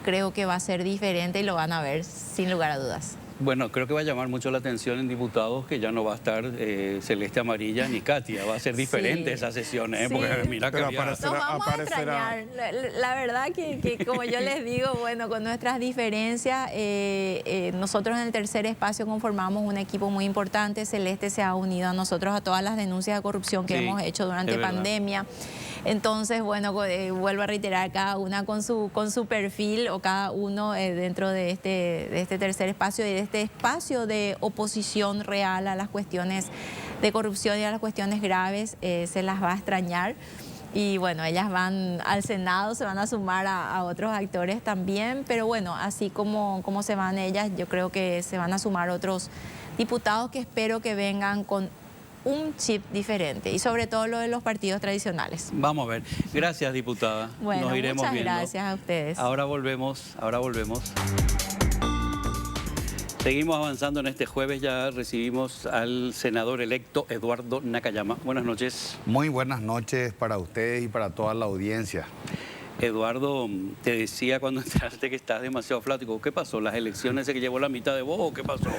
creo que va a ser diferente y lo van a ver sin lugar a dudas. Bueno, creo que va a llamar mucho la atención en diputados que ya no va a estar Celeste Amarilla ni Katia, va a ser diferente esa sesión, porque mira que nos vamos a extrañar. La verdad que como yo les digo, bueno, con nuestras diferencias, nosotros en el tercer espacio conformamos un equipo muy importante. Celeste se ha unido a nosotros a todas las denuncias de corrupción que hemos hecho durante pandemia. Entonces, bueno, vuelvo a reiterar, cada una con su perfil, o cada uno dentro de este tercer espacio y de este espacio de oposición real a las cuestiones de corrupción y a las cuestiones graves, se las va a extrañar. Y bueno, ellas van al Senado, se van a sumar a otros actores también, pero bueno, así como se van ellas, yo creo que se van a sumar otros diputados que espero que vengan con un chip diferente y sobre todo lo de los partidos tradicionales. Vamos a ver. Gracias, diputada. Bueno, nos iremos muchas viendo. Gracias a ustedes. Ahora volvemos, ahora volvemos. Seguimos avanzando en este jueves, ya recibimos al senador electo Eduardo Nakayama. Buenas noches. Muy buenas noches para ustedes y para toda la audiencia. Eduardo, te decía cuando entraste que estás demasiado flático. ¿Qué pasó? ¿Las elecciones se que llevó la mitad de vos o qué pasó?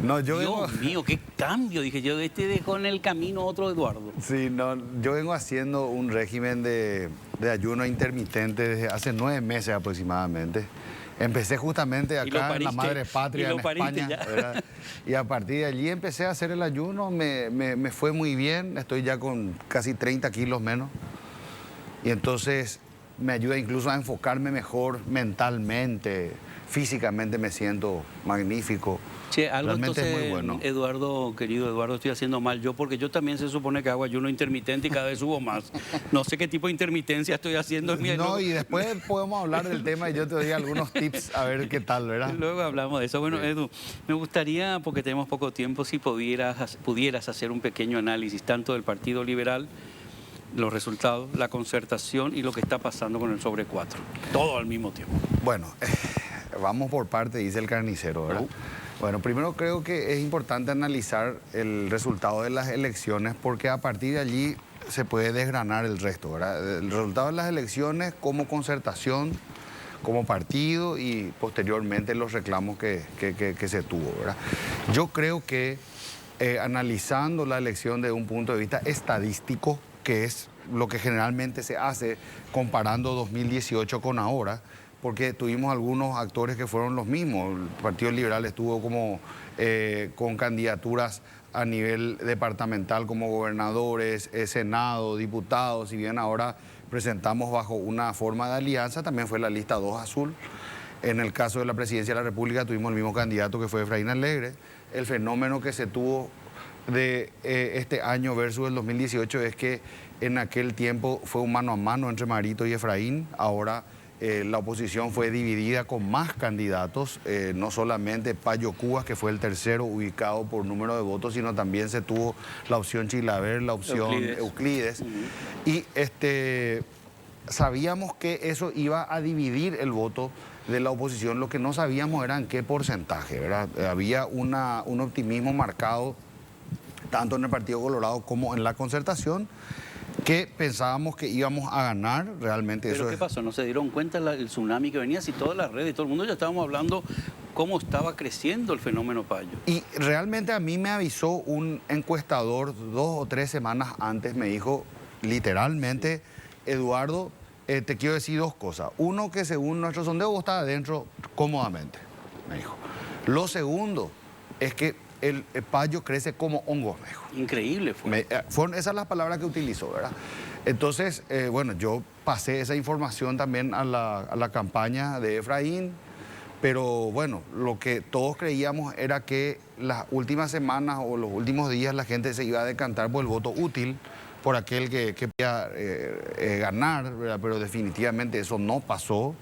No, Dios mío, qué cambio. Dije yo, dejó en el camino otro Eduardo. Sí, no, yo vengo haciendo un régimen de ayuno intermitente desde hace 9 meses aproximadamente. Empecé justamente acá en la madre patria, en España, ¿verdad? Y a partir de allí empecé a hacer el ayuno, me fue muy bien, estoy ya con casi 30 kilos menos. Y entonces me ayuda incluso a enfocarme mejor mentalmente, físicamente me siento magnífico. Che, algo realmente entonces, es muy bueno. Eduardo, querido Eduardo, estoy haciendo mal yo porque yo también se supone que hago ayuno intermitente y cada vez subo más. No sé qué tipo de intermitencia estoy haciendo. No, y después podemos hablar del tema y yo te doy algunos tips a ver qué tal, ¿verdad? Luego hablamos de eso. Bueno, sí. Edu, me gustaría, porque tenemos poco tiempo, si pudieras hacer un pequeño análisis tanto del Partido Liberal, los resultados, la concertación y lo que está pasando con el sobre 4. Todo al mismo tiempo. Bueno, vamos por parte, dice el carnicero, ¿verdad? Bueno, primero creo que es importante analizar el resultado de las elecciones porque a partir de allí se puede desgranar el resto, ¿verdad? El resultado de las elecciones como concertación, como partido y posteriormente los reclamos que se tuvo, ¿verdad? Yo creo que analizando la elección desde un punto de vista estadístico, que es lo que generalmente se hace comparando 2018 con ahora, porque tuvimos algunos actores que fueron los mismos. El Partido Liberal estuvo como con candidaturas a nivel departamental como gobernadores, Senado, diputados, si bien ahora presentamos bajo una forma de alianza, también fue la lista 2 azul. En el caso de la presidencia de la República tuvimos el mismo candidato que fue Efraín Alegre. El fenómeno que se tuvo de este año versus el 2018 es que en aquel tiempo fue un mano a mano entre Marito y Efraín. Ahora la oposición fue dividida con más candidatos, no solamente Payo Cubas, que fue el tercero ubicado por número de votos, sino también se tuvo la opción Chilaver, la opción Euclides. Y sabíamos que eso iba a dividir el voto de la oposición. Lo que no sabíamos era en qué porcentaje, ¿verdad? Había un optimismo marcado tanto en el Partido Colorado como en la concertación, que pensábamos que íbamos a ganar realmente. ¿Pero qué pasó? ¿No se dieron cuenta el tsunami que venía? Si todas las redes, todo el mundo ya estábamos hablando cómo estaba creciendo el fenómeno Payo. Y realmente a mí me avisó un encuestador 2 o 3 semanas antes, me dijo literalmente, Eduardo, te quiero decir 2 cosas. Uno, que según nuestro sondeo vos estás adentro cómodamente, me dijo. Lo segundo es que el Payo crece como hongo, me dijo. Increíble fue. Esas son las palabras que utilizó, ¿verdad? Entonces, bueno, yo pasé esa información también a la campaña de Efraín, pero bueno, lo que todos creíamos era que las últimas semanas o los últimos días la gente se iba a decantar por el voto útil, por aquel que podía ganar, ¿verdad? Pero definitivamente eso no pasó.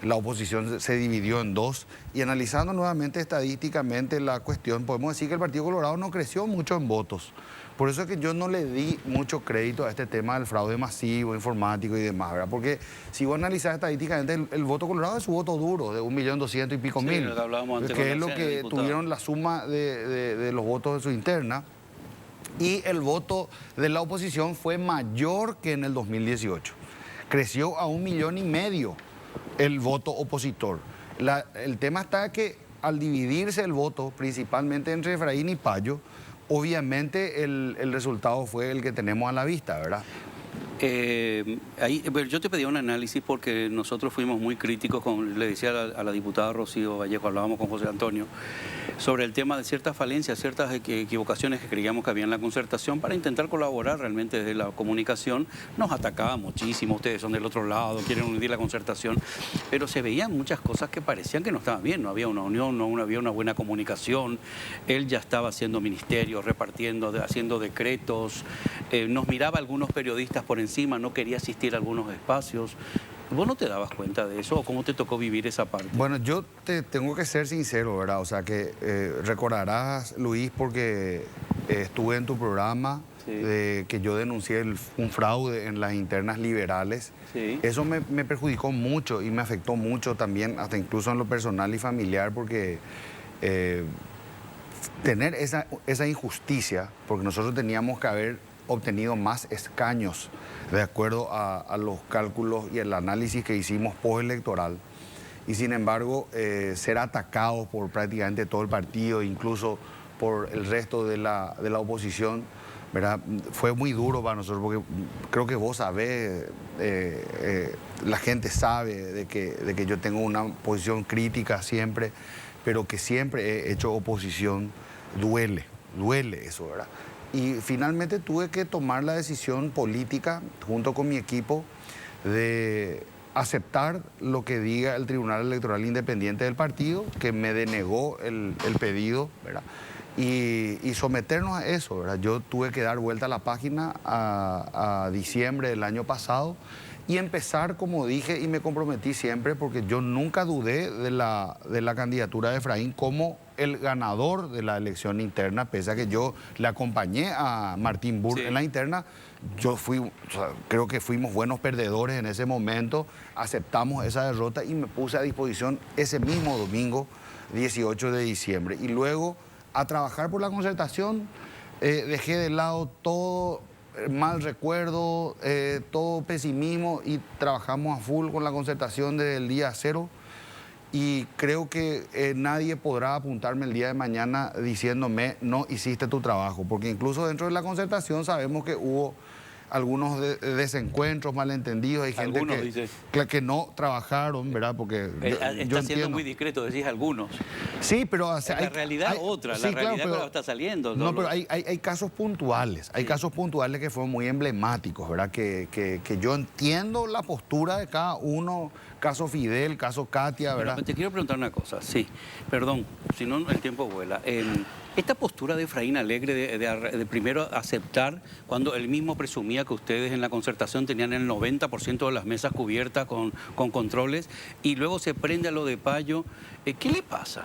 La oposición se dividió en 2 y analizando nuevamente estadísticamente la cuestión, podemos decir que el Partido Colorado no creció mucho en votos. Por eso es que yo no le di mucho crédito a este tema del fraude masivo, informático y demás, ¿verdad? Porque si vos analizás estadísticamente, el voto colorado es su voto duro, de 1.200.000 y pico mil, lo que hablábamos antes, que es lo que tuvieron la suma de los votos de su interna. Y el voto de la oposición fue mayor que en el 2018. Creció a 1,5 millones el voto opositor. El tema está que al dividirse el voto, principalmente entre Efraín y Payo, obviamente el resultado fue el que tenemos a la vista, ¿verdad? Yo te pedí un análisis porque nosotros fuimos muy críticos, le decía a la diputada Rocío Vallejo, hablábamos con José Antonio, sobre el tema de ciertas falencias, ciertas equivocaciones que creíamos que había en la concertación para intentar colaborar realmente desde la comunicación. Nos atacaba muchísimo, ustedes son del otro lado, quieren hundir la concertación, pero se veían muchas cosas que parecían que no estaban bien, no había una unión, no había una buena comunicación. Él ya estaba haciendo ministerios, repartiendo, haciendo decretos, nos miraba a algunos periodistas por encima encima, no quería asistir a algunos espacios. ¿Vos no te dabas cuenta de eso o cómo te tocó vivir esa parte? Bueno, yo te tengo que ser sincero, ¿verdad? O sea, que recordarás, Luis, porque estuve en tu programa, Sí. de que yo denuncié un fraude en las internas liberales. Sí. Eso me perjudicó mucho y me afectó mucho también, hasta incluso en lo personal y familiar, porque tener esa injusticia, porque nosotros teníamos que haber obtenido más escaños de acuerdo a los cálculos y el análisis que hicimos postelectoral, y sin embargo ser atacados por prácticamente todo el partido, incluso por el resto de la oposición, ¿verdad? Fue muy duro para nosotros, porque creo que vos sabés, la gente sabe de que yo tengo una posición crítica siempre, pero que siempre he hecho oposición. Duele eso, ¿verdad? Y finalmente tuve que tomar la decisión política, junto con mi equipo, de aceptar lo que diga el Tribunal Electoral Independiente del partido, que me denegó el pedido, ¿verdad? Y someternos a eso, ¿verdad? Yo tuve que dar vuelta a la página a diciembre del año pasado y empezar, como dije y me comprometí siempre, porque yo nunca dudé de la candidatura de Efraín como el ganador de la elección interna, pese a que yo le acompañé a Martín Burr en la interna. Yo creo que fuimos buenos perdedores en ese momento, aceptamos esa derrota y me puse a disposición ese mismo domingo, 18 de diciembre. Y luego a trabajar por la concertación, dejé de lado todo mal recuerdo, todo pesimismo, y trabajamos a full con la concertación desde el día cero. Y creo que nadie podrá apuntarme el día de mañana diciéndome no hiciste tu trabajo, porque incluso dentro de la concertación sabemos que hubo algunos desencuentros, malentendidos, hay gente que no trabajaron, ¿verdad? Porque está siendo muy discreto, decís algunos. Sí, pero la realidad otra, la realidad pero está saliendo. No, pero hay casos puntuales, hay casos puntuales que fueron muy emblemáticos, ¿verdad? Que yo entiendo la postura de cada uno, caso Fidel, caso Katia, ¿verdad? Pero te quiero preguntar una cosa, sí, perdón, si no el tiempo vuela. Esta postura de Efraín Alegre de primero aceptar, cuando él mismo presumía que ustedes en la concertación tenían el 90% de las mesas cubiertas con controles, y luego se prende a lo de Payo, ¿qué le pasa?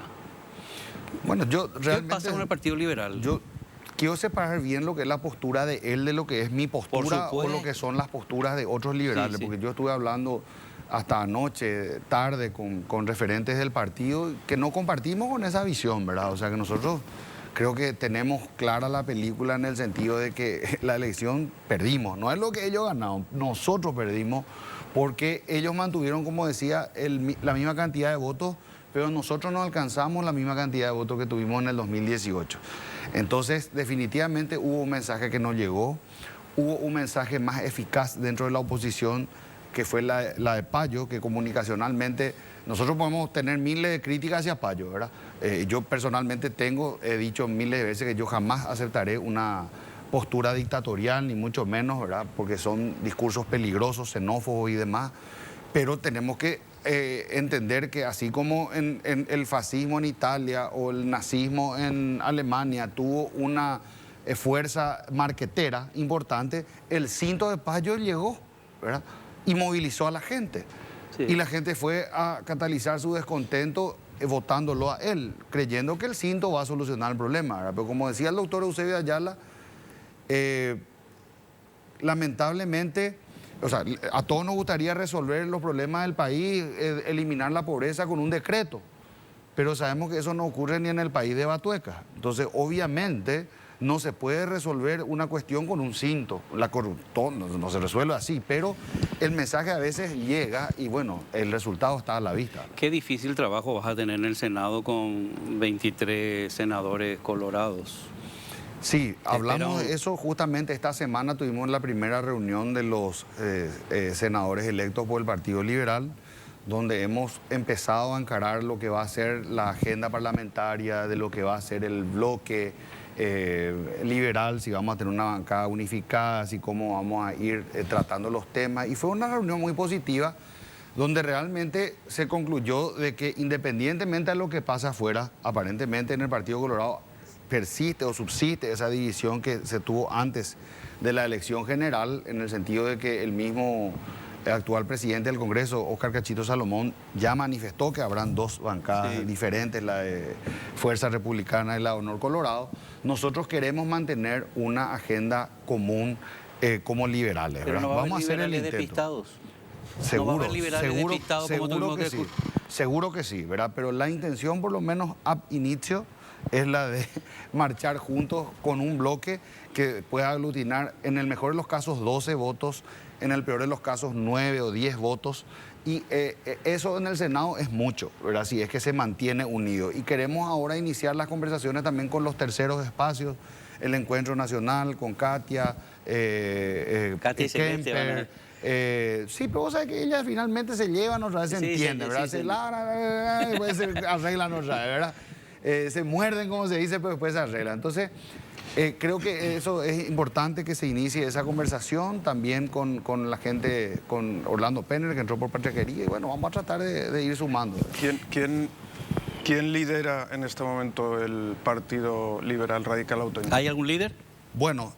Bueno, yo realmente... ¿Qué pasa con el Partido Liberal? Yo quiero separar bien lo que es la postura de él de lo que es mi postura o lo que son las posturas de otros liberales, porque yo estuve hablando hasta anoche, tarde, con referentes del partido que no compartimos con esa visión, ¿verdad? O sea que nosotros creo que tenemos clara la película en el sentido de que la elección perdimos. No es lo que ellos ganaron, nosotros perdimos porque ellos mantuvieron, como decía, la misma cantidad de votos, pero nosotros no alcanzamos la misma cantidad de votos que tuvimos en el 2018. Entonces, definitivamente hubo un mensaje que nos llegó, hubo un mensaje más eficaz dentro de la oposición, que fue la de Payo, que comunicacionalmente nosotros podemos tener miles de críticas hacia Payo, ¿verdad? Yo personalmente he dicho miles de veces que yo jamás aceptaré una postura dictatorial, ni mucho menos, ¿verdad? Porque son discursos peligrosos, xenófobos y demás, pero tenemos que entender que así como en el fascismo en Italia o el nazismo en Alemania tuvo una fuerza marquetera importante, el cinto de Payo llegó, ¿verdad? Y movilizó a la gente. Sí. Y la gente fue a catalizar su descontento votándolo a él, creyendo que el cinto va a solucionar el problema, ¿verdad? Pero como decía el doctor Eusebio Ayala, lamentablemente, o sea, a todos nos gustaría resolver los problemas del país, eliminar la pobreza con un decreto, pero sabemos que eso no ocurre ni en el país de Batueca. Entonces, obviamente, no se puede resolver una cuestión con un cinto. La corrupción no se resuelve así, pero el mensaje a veces llega y bueno, el resultado está a la vista. Qué difícil trabajo vas a tener en el Senado con 23 senadores colorados. Sí, hablamos de eso justamente esta semana. Tuvimos la primera reunión de los senadores electos por el Partido Liberal, donde hemos empezado a encarar lo que va a ser la agenda parlamentaria, de lo que va a ser el bloque liberal, si vamos a tener una bancada unificada, así como vamos a ir tratando los temas. Y fue una reunión muy positiva, donde realmente se concluyó de que independientemente de lo que pasa afuera, aparentemente en el Partido Colorado persiste o subsiste esa división que se tuvo antes de la elección general, en el sentido de que el mismo actual presidente del Congreso, Óscar Cachito Salomón, ya manifestó que habrán dos bancadas diferentes, la de Fuerza Republicana y la de Honor Colorado. Nosotros queremos mantener una agenda común como liberales. Pero no va vamos a hacer el intento. Despistados. Seguro, no va a haber liberales despistados como seguro que sí, seguro que sí, ¿verdad? Pero la intención, por lo menos ab inicio, es la de marchar juntos con un bloque que pueda aglutinar, en el mejor de los casos, 12 votos, en el peor de los casos, 9 o 10 votos. Y eso en el Senado es mucho, ¿verdad? Si es que se mantiene unido. Y queremos ahora iniciar las conversaciones también con los terceros espacios, el Encuentro Nacional, con Katia, Katia Kemper. Sí, pero vos sabés que ellas finalmente se llevan otra vez, se entienden, ¿verdad? Después se arreglan otra vez, ¿verdad? Se muerden, como se dice, pero después se arreglan. Entonces, creo que eso es importante, que se inicie esa conversación también con la gente, con Orlando Penner, que entró por Patriarquería, y bueno, vamos a tratar de ir sumando. ¿Quién lidera en este momento el Partido Liberal Radical Autónomo? ¿Hay algún líder? Bueno,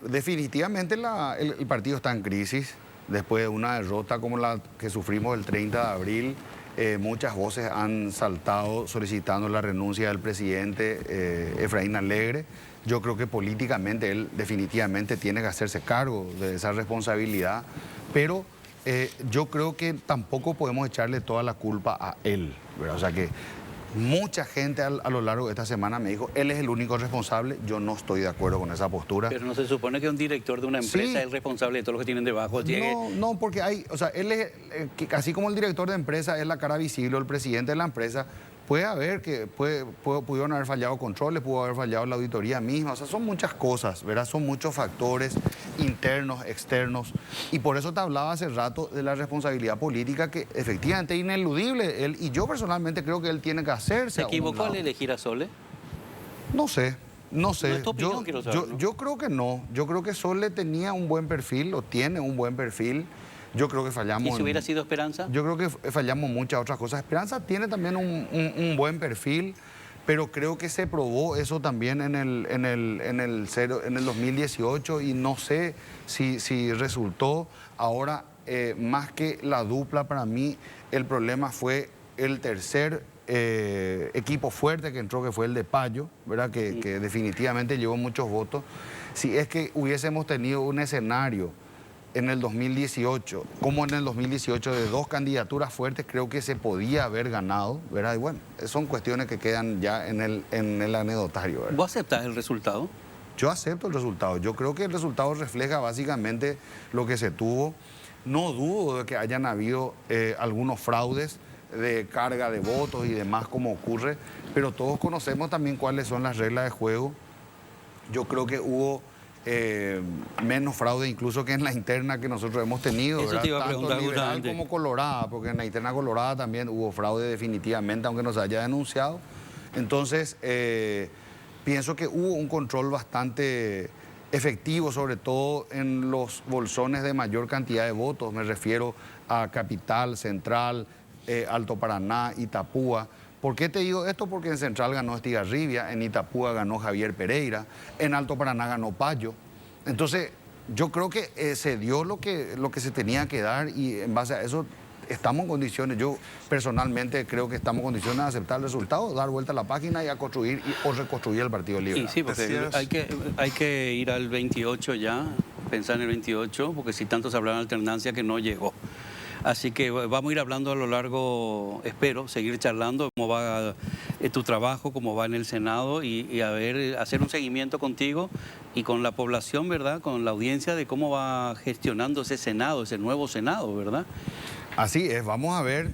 definitivamente el partido está en crisis. Después de una derrota como la que sufrimos el 30 de abril, muchas voces han saltado solicitando la renuncia del presidente Efraín Alegre. Yo creo que políticamente él definitivamente tiene que hacerse cargo de esa responsabilidad, pero yo creo que tampoco podemos echarle toda la culpa a él, ¿verdad? O sea que mucha gente a lo largo de esta semana me dijo, él es el único responsable. Yo no estoy de acuerdo con esa postura. Pero no se supone que un director de una empresa es el responsable de todo lo que tienen debajo. No, porque hay, o sea, él es, así como el director de empresa es la cara visible, el presidente de la empresa, puede haber pudieron haber fallado controles, pudo haber fallado la auditoría misma, o sea, son muchas cosas, ¿verdad? Son muchos factores internos, externos, y por eso te hablaba hace rato de la responsabilidad política, que efectivamente es ineludible, él, y yo personalmente creo que él tiene que hacerse. ¿Se equivocó al elegir a Sole? No sé. No es tu opinión, quiero saber, ¿no? Yo creo que no, yo creo que Sole tenía un buen perfil, o tiene un buen perfil. Yo creo que fallamos. ¿Y si hubiera sido Esperanza? Yo creo que fallamos muchas otras cosas. Esperanza tiene también un buen perfil, pero creo que se probó eso también en el 2018, y no sé si resultó. Ahora, más que la dupla, para mí el problema fue el tercer equipo fuerte que entró, que fue el de Payo, ¿verdad? Que definitivamente llevó muchos votos. Si es que hubiésemos tenido un escenario en el 2018, como en el 2018, de dos candidaturas fuertes, creo que se podía haber ganado, ¿verdad? Y bueno, son cuestiones que quedan ya en el anecdotario, ¿verdad? ¿Vos aceptás el resultado? Yo acepto el resultado. Yo creo que el resultado refleja básicamente lo que se tuvo. No dudo de que hayan habido algunos fraudes de carga de votos y demás, como ocurre, pero todos conocemos también cuáles son las reglas de juego. Yo creo que hubo menos fraude incluso que en la interna que nosotros hemos tenido, eso te iba a preguntar, tanto liberal como colorada, porque en la interna colorada también hubo fraude definitivamente, aunque no se haya denunciado. Entonces, pienso que hubo un control bastante efectivo, sobre todo en los bolsones de mayor cantidad de votos. Me refiero a Capital, Central, Alto Paraná, Itapúa. ¿Por qué te digo esto? Porque en Central ganó Estigarribia, en Itapúa ganó Javier Pereira, en Alto Paraná ganó Payo. Entonces, yo creo que se dio lo que se tenía que dar, y en base a eso estamos en condiciones, yo personalmente creo que estamos en condiciones de aceptar el resultado, dar vuelta a la página y a construir o reconstruir el Partido Liberal. Sí, porque hay que ir al 28 ya, pensar en el 28, porque si tanto se hablaba de alternancia que no llegó. Así que vamos a ir hablando a lo largo, espero, seguir charlando cómo va tu trabajo, cómo va en el Senado, y hacer un seguimiento contigo y con la población, ¿verdad? Con la audiencia, de cómo va gestionando ese Senado, ese nuevo Senado, ¿verdad? Así es, vamos a ver,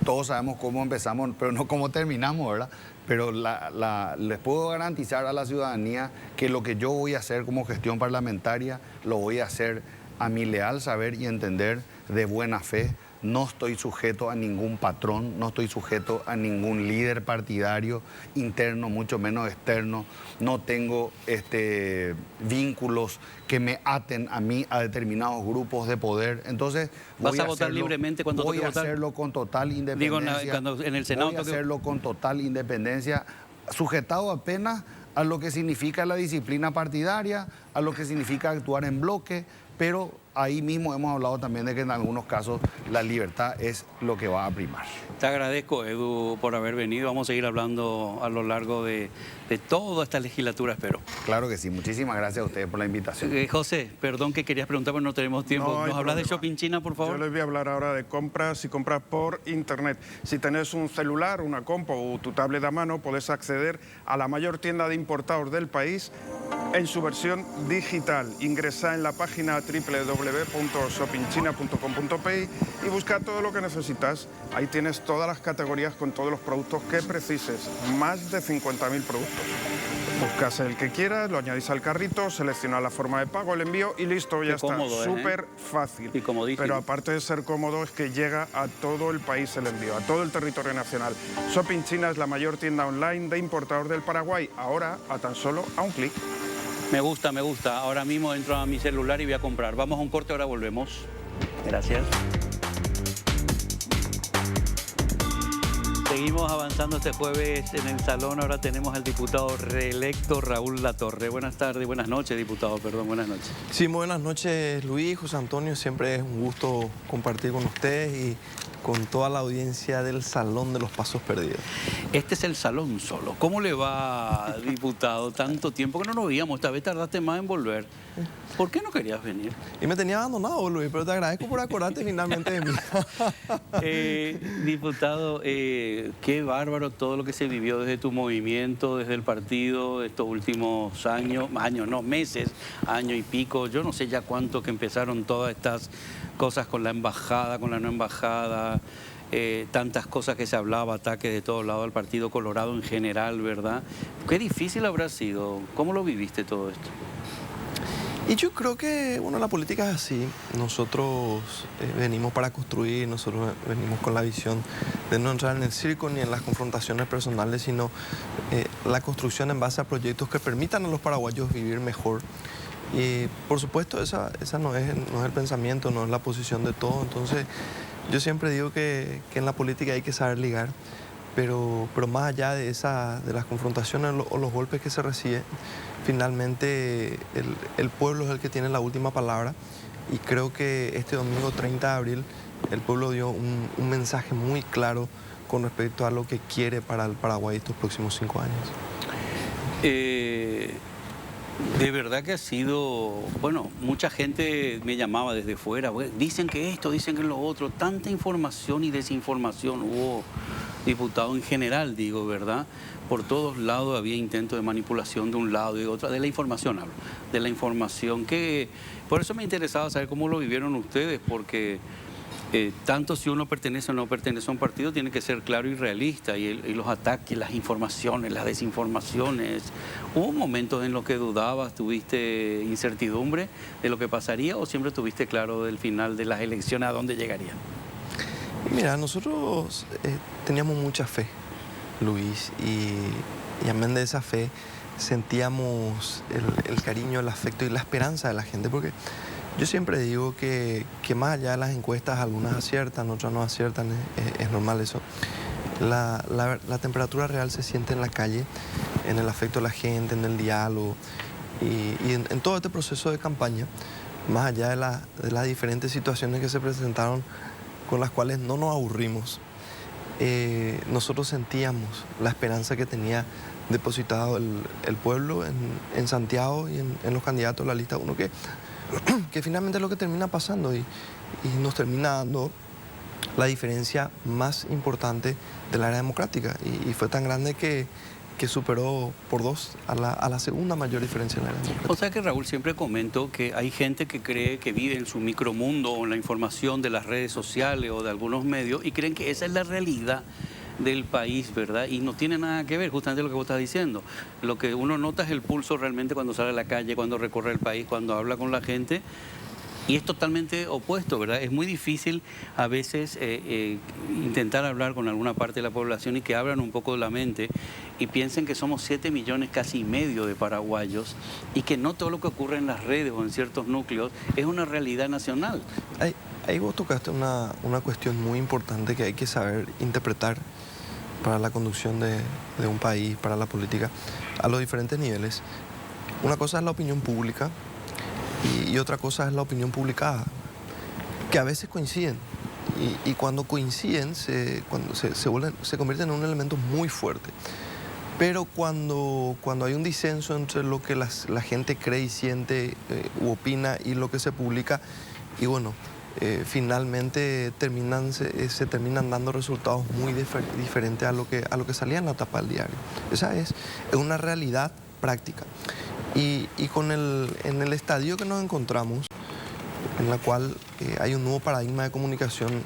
todos sabemos cómo empezamos, pero no cómo terminamos, ¿verdad? Pero les puedo garantizar a la ciudadanía que lo que yo voy a hacer como gestión parlamentaria, lo voy a hacer a mi leal saber y entender, de buena fe. No estoy sujeto a ningún patrón, no estoy sujeto a ningún líder partidario interno, mucho menos externo. No tengo vínculos que me aten a mí a determinados grupos de poder. Entonces, ¿vas a votar libremente cuando toque votar? Voy a hacerlo con total independencia. Digo, en el Senado voy a hacerlo con total independencia, sujetado apenas a lo que significa la disciplina partidaria, a lo que significa actuar en bloque, pero ahí mismo hemos hablado también de que en algunos casos la libertad es lo que va a primar. Te agradezco, Edu, por haber venido. Vamos a seguir hablando a lo largo de toda esta legislatura, espero. Claro que sí. Muchísimas gracias a ustedes por la invitación. José, perdón que querías preguntar, pero no tenemos tiempo. No hay ¿Nos hablas de problema. Shopping China, por favor? Yo les voy a hablar ahora de compras y compras por internet. Si tenés un celular, una compu o tu tablet a mano, podés acceder a la mayor tienda de importados del país en su versión digital. Ingresá en la página www.shoppingchina.com.pi y busca todo lo que necesitas. Ahí tienes todas las categorías con todos los productos que precises. Más de 50.000 productos. Buscas el que quieras, lo añadís al carrito, seleccionas la forma de pago, el envío y listo, ya está. Cómodo, Súper fácil. Y comodísimo. Pero aparte de ser cómodo, es que llega a todo el país el envío, a todo el territorio nacional. Shopping China es la mayor tienda online de importador del Paraguay. Ahora, a tan solo a un clic. Me gusta, me gusta. Ahora mismo entro a mi celular y voy a comprar. Vamos a un corte, ahora volvemos. Gracias. Seguimos avanzando este jueves en el salón. Ahora tenemos al diputado reelecto Raúl Latorre. Buenas tardes, buenas noches, diputado, perdón, buenas noches. Sí, muy buenas noches, Luis, José Antonio. Siempre es un gusto compartir con ustedes y con toda la audiencia del Salón de los Pasos Perdidos. Este es el salón solo. ¿Cómo le va, diputado? Tanto tiempo que no nos veíamos. Esta vez tardaste más en volver. ¿Por qué no querías venir? Y me tenía abandonado, Luis, pero te agradezco por acordarte finalmente de mí. Diputado, qué bárbaro todo lo que se vivió desde tu movimiento, desde el partido, estos últimos meses, año y pico. Yo no sé ya cuánto que empezaron todas estas cosas con la embajada, con la no embajada, tantas cosas que se hablaba, ataques de todos lados al Partido Colorado en general, ¿verdad? Qué difícil habrá sido. ¿Cómo lo viviste todo esto? Y yo creo que, bueno, la política es así. Nosotros venimos para construir, nosotros venimos con la visión de no entrar en el circo ni en las confrontaciones personales, sino la construcción en base a proyectos que permitan a los paraguayos vivir mejor. Y, por supuesto, esa no es el pensamiento, no es la posición de todos. Entonces, yo siempre digo que en la política hay que saber ligar, pero más allá de las confrontaciones o los golpes que se reciben, finalmente el pueblo es el que tiene la última palabra, y creo que este domingo 30 de abril el pueblo dio un mensaje muy claro con respecto a lo que quiere para el Paraguay estos próximos 5 años. De verdad que ha sido, bueno, mucha gente me llamaba desde fuera, dicen que esto, dicen que lo otro, tanta información y desinformación hubo, diputado, en general, digo, ¿verdad? Por todos lados había intentos de manipulación de un lado y de otro, de la información hablo, de la información que, por eso me interesaba saber cómo lo vivieron ustedes, porque tanto si uno pertenece o no pertenece a un partido, tiene que ser claro y realista, y los ataques, las informaciones, las desinformaciones. ¿Hubo momentos en los que dudabas, tuviste incertidumbre de lo que pasaría, o siempre tuviste claro del final de las elecciones a dónde llegarían? Mira, nosotros teníamos mucha fe, Luis, y amén de esa fe sentíamos el cariño, el afecto y la esperanza de la gente, porque yo siempre digo que más allá de las encuestas, algunas aciertan, otras no aciertan, es normal eso. La temperatura real se siente en la calle, en el afecto de la gente, en el diálogo y en todo este proceso de campaña, más allá de las diferentes situaciones que se presentaron con las cuales no nos aburrimos. Nosotros sentíamos la esperanza que tenía depositado el pueblo en Santiago y en los candidatos de la lista 1, que finalmente es lo que termina pasando y nos termina dando la diferencia más importante de la era democrática, y fue tan grande que superó por 2 a la segunda mayor diferencia en la era democrática. O sea que, Raúl, siempre comento que hay gente que cree que vive en su micromundo o en la información de las redes sociales o de algunos medios y creen que esa es la realidad del país, ¿verdad? Y no tiene nada que ver, justamente lo que vos estás diciendo. Lo que uno nota es el pulso realmente cuando sale a la calle, cuando recorre el país, cuando habla con la gente. Y es totalmente opuesto, ¿verdad? Es muy difícil a veces intentar hablar con alguna parte de la población y que abran un poco la mente y piensen que somos 7 millones casi y medio de paraguayos y que no todo lo que ocurre en las redes o en ciertos núcleos es una realidad nacional. Ahí vos tocaste una cuestión muy importante que hay que saber interpretar. para la conducción de un país, para la política, a los diferentes niveles. Una cosa es la opinión pública y otra cosa es la opinión publicada, que a veces coinciden. Y cuando coinciden, se convierten en un elemento muy fuerte. Pero cuando hay un disenso entre lo que la gente cree y siente u opina y lo que se publica, y bueno, finalmente se terminan dando resultados muy diferentes a lo que salía en la tapa del diario. Esa es una realidad práctica. Y en el estadio que nos encontramos, en la cual hay un nuevo paradigma de comunicación,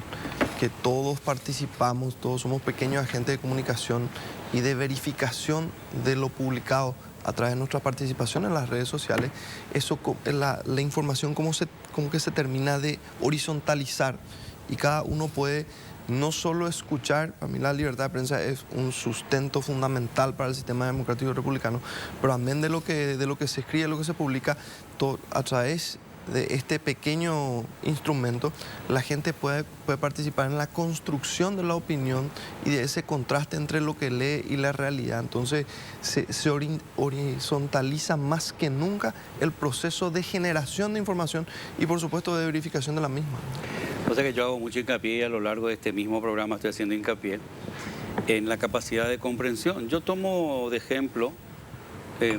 que todos participamos, todos somos pequeños agentes de comunicación y de verificación de lo publicado a través de nuestra participación en las redes sociales, la información como que se termina de horizontalizar y cada uno puede no solo escuchar. Para mí la libertad de prensa es un sustento fundamental para el sistema democrático republicano, pero también de lo que se escribe, lo que se publica, a través de este pequeño instrumento, la gente puede participar en la construcción de la opinión y de ese contraste entre lo que lee y la realidad. Entonces se horizontaliza más que nunca el proceso de generación de información y por supuesto de verificación de la misma. O sea que yo hago mucho hincapié, a lo largo de este mismo programa estoy haciendo hincapié en la capacidad de comprensión. Yo tomo de ejemplo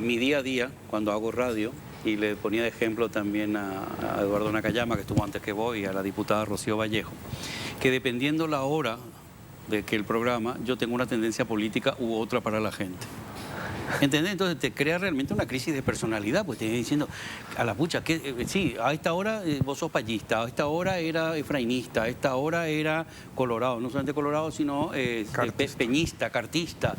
mi día a día cuando hago radio, y le ponía de ejemplo también a Eduardo Nakayama, que estuvo antes que vos, y a la diputada Rocío Vallejo, que dependiendo la hora de que el programa, yo tengo una tendencia política u otra para la gente. ¿Entendés? Entonces te crea realmente una crisis de personalidad, pues te viene diciendo, a la pucha, que sí, a esta hora vos sos payista, a esta hora era efrainista, a esta hora era colorado, no solamente colorado, sino peñista, cartista.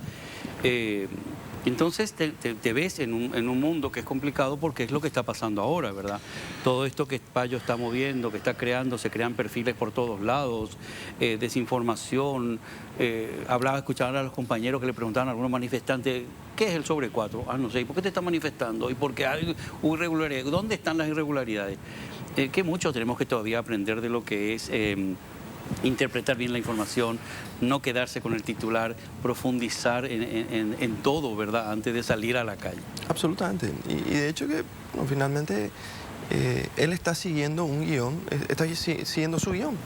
Entonces te ves en un mundo que es complicado porque es lo que está pasando ahora, ¿verdad? Todo esto que Payo está moviendo, que está creando, se crean perfiles por todos lados, desinformación. Escuchaba a los compañeros que le preguntaban a algunos manifestantes, ¿qué es el sobre 4? Ah, no sé, ¿y por qué te está manifestando? ¿Y por qué hay irregularidades? ¿Dónde están las irregularidades? Que muchos tenemos que todavía aprender de lo que es interpretar bien la información, no quedarse con el titular, profundizar en todo, ¿verdad?, antes de salir a la calle. Absolutamente. Y de hecho que bueno, finalmente él está siguiendo un guión, está siguiendo su guión.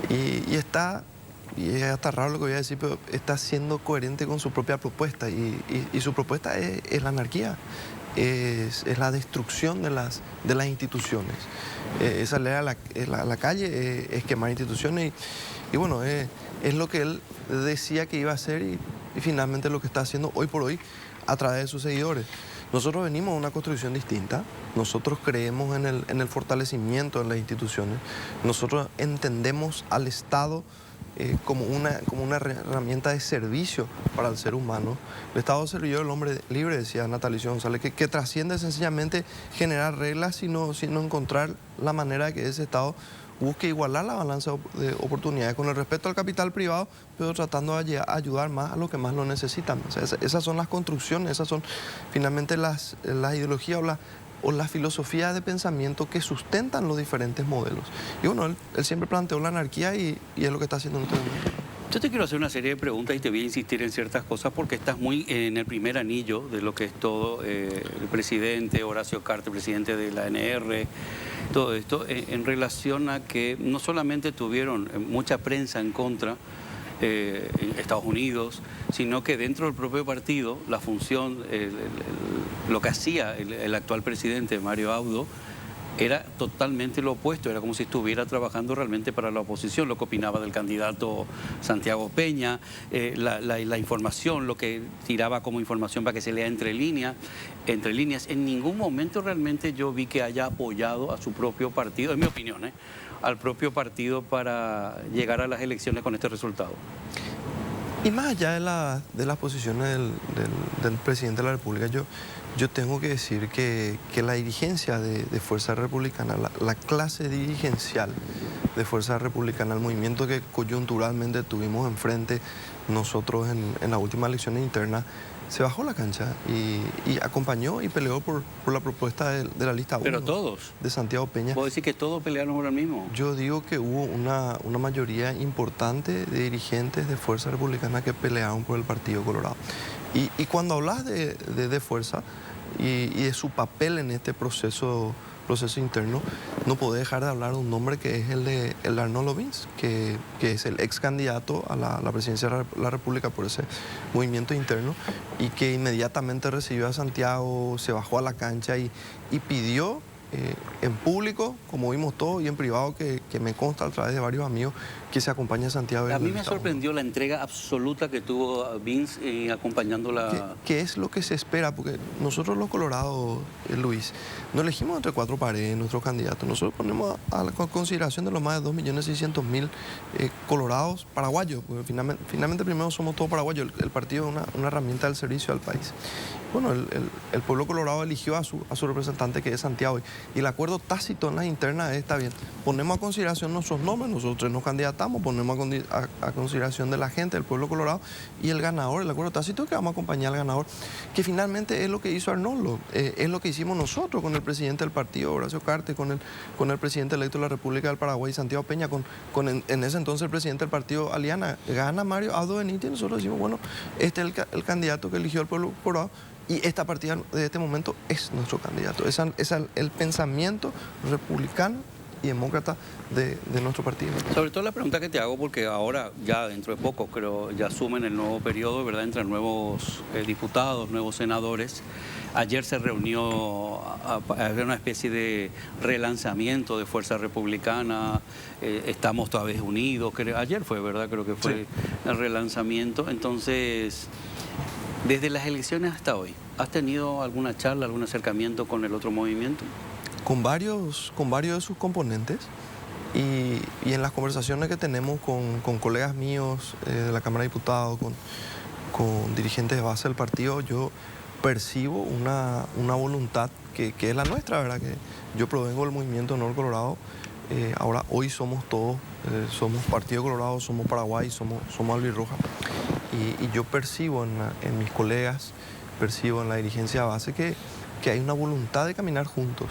Y es hasta raro lo que voy a decir, pero está siendo coherente con su propia propuesta. Y su propuesta es la anarquía. Es la destrucción de las instituciones. Es salir a la calle, es quemar instituciones y bueno, es lo que él decía que iba a hacer y finalmente lo que está haciendo hoy por hoy a través de sus seguidores. Nosotros venimos a una construcción distinta, nosotros creemos en el fortalecimiento de las instituciones, nosotros entendemos al Estado como una herramienta de servicio para el ser humano. El Estado servidor del hombre libre, decía Natalicio González, que trasciende sencillamente generar reglas, sino encontrar la manera de que ese Estado busque igualar la balanza de oportunidades con el respeto al capital privado, pero tratando de ayudar más a los que más lo necesitan. O sea, esas son las construcciones, esas son finalmente las ideologías o las filosofías de pensamiento que sustentan los diferentes modelos. Y bueno, él siempre planteó la anarquía y es lo que está haciendo en este momento. Yo te quiero hacer una serie de preguntas y te voy a insistir en ciertas cosas porque estás muy en el primer anillo de lo que es todo el presidente Horacio Cartes, presidente de la ANR, todo esto en relación a que no solamente tuvieron mucha prensa en contra en Estados Unidos, sino que dentro del propio partido la función, lo que hacía el actual presidente Mario Audo era totalmente lo opuesto, era como si estuviera trabajando realmente para la oposición, lo que opinaba del candidato Santiago Peña, la información, lo que tiraba como información para que se lea entre líneas. En ningún momento realmente yo vi que haya apoyado a su propio partido, en mi opinión, al propio partido para llegar a las elecciones con este resultado. Y más allá de las posiciones del presidente de la República, yo tengo que decir que la dirigencia de Fuerza Republicana, la clase dirigencial de Fuerza Republicana, el movimiento que coyunturalmente tuvimos enfrente nosotros en las últimas elecciones internas, se bajó a la cancha y acompañó y peleó por la propuesta de la lista 1. Pero todos. De Santiago Peña. ¿Puedo decir que todos pelearon por el mismo? Yo digo que hubo una mayoría importante de dirigentes de Fuerza Republicana que pelearon por el Partido Colorado. Y cuando hablas de Fuerza y de su papel en este proceso interno, no puedo dejar de hablar de un nombre que es el de Arnoldo Vince, que es el ex candidato a la presidencia de la República por ese movimiento interno y que inmediatamente recibió a Santiago, se bajó a la cancha y pidió en público, como vimos todos, y en privado, que me consta a través de varios amigos, que se acompañe a Santiago. A mí me sorprendió la entrega absoluta que tuvo Vince acompañándola. ¿Qué es lo que se espera? Porque nosotros los colorados, Luis, no elegimos entre cuatro paredes nuestros candidatos. Nosotros ponemos a la consideración de los más de 2.600.000 colorados paraguayos. Porque finalmente primero somos todos paraguayos. El partido es una herramienta del servicio al país. Bueno, el pueblo colorado eligió a su representante, que es Santiago. Y el acuerdo tácito en las internas está bien. Ponemos a consideración nuestros nombres, nosotros nos candidatamos, ponemos a consideración de la gente, del pueblo colorado, y el ganador, el acuerdo tácito, que vamos a acompañar al ganador, que finalmente es lo que hizo Arnoldo, es lo que hicimos nosotros con el presidente del partido, Horacio Cartes, con el presidente electo de la República del Paraguay, Santiago Peña, en ese entonces el presidente del partido Aliana. Gana Mario Aldo Benítez, y nosotros decimos, bueno, este es el candidato que eligió el pueblo colorado, y esta partida de este momento es nuestro candidato. Es el pensamiento republicano y demócrata de nuestro partido. Sobre todo la pregunta que te hago, porque ahora, ya dentro de poco, creo, ya asumen el nuevo periodo, ¿verdad? Entran nuevos diputados, nuevos senadores. Ayer se reunió, había una especie de relanzamiento de Fuerza Republicana, estamos todavía unidos, ayer fue, ¿verdad? Creo que fue el relanzamiento. Entonces, desde las elecciones hasta hoy, ¿has tenido alguna charla, algún acercamiento con el otro movimiento? Con varios de sus componentes y en las conversaciones que tenemos con colegas míos de la Cámara de Diputados, con dirigentes de base del partido, yo percibo una voluntad que es la nuestra, ¿verdad? Que yo provengo del movimiento Honor Colorado, ahora hoy somos todos, somos Partido Colorado, somos Paraguay, somos albirroja. Y yo percibo en mis colegas, percibo en la dirigencia de base que hay una voluntad de caminar juntos,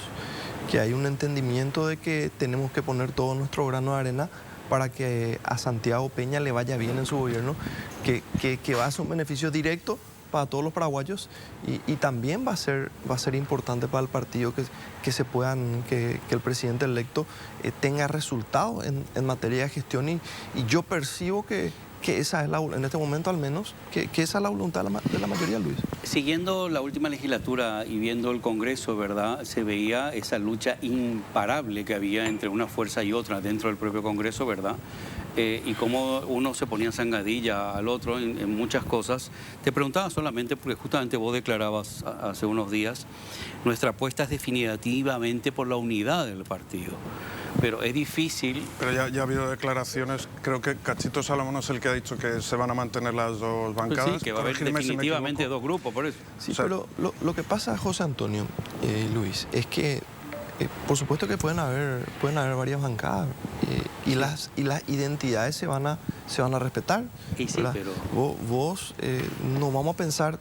que hay un entendimiento de que tenemos que poner todo nuestro grano de arena para que a Santiago Peña le vaya bien en su gobierno, que va a ser un beneficio directo para todos los paraguayos y también va a ser importante para el partido que el presidente electo tenga resultados en materia de gestión y yo percibo que esa es en este momento al menos, que esa es la voluntad de la mayoría, Luis. Siguiendo la última legislatura y viendo el Congreso, ¿verdad? Se veía esa lucha imparable que había entre una fuerza y otra dentro del propio Congreso, ¿verdad? Y cómo uno se ponía zancadilla al otro en muchas cosas. Te preguntaba solamente porque justamente vos declarabas hace unos días, nuestra apuesta es definitivamente por la unidad del partido. Pero es difícil. Pero ya ha habido declaraciones, creo que Cachito Salomón es el que ha dicho que se van a mantener las dos bancadas. Pues sí, que va a haber definitivamente dos grupos, por eso. Sí, o sea, pero lo que pasa, José Antonio, Luis, es que por supuesto que pueden haber varias bancadas y las identidades se van a respetar. Y sí, pero vos no vamos a pensar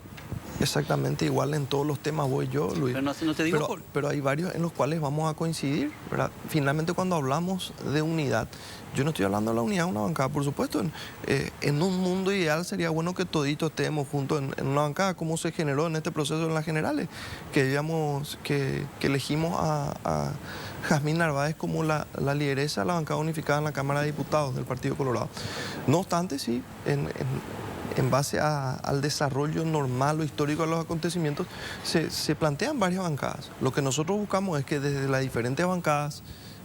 exactamente igual en todos los temas, vos y yo, Luis. Pero no te digo pero hay varios en los cuales vamos a coincidir, ¿verdad? Finalmente, cuando hablamos de unidad, yo no estoy hablando de la unidad de una bancada, por supuesto. En un mundo ideal sería bueno que toditos estemos juntos en una bancada, como se generó en este proceso en las generales, que elegimos a Jazmín Narváez como la lideresa de la bancada unificada en la Cámara de Diputados del Partido Colorado. No obstante, sí, en base al desarrollo normal o histórico de los acontecimientos, se plantean varias bancadas. Lo que nosotros buscamos es que desde las diferentes bancadas,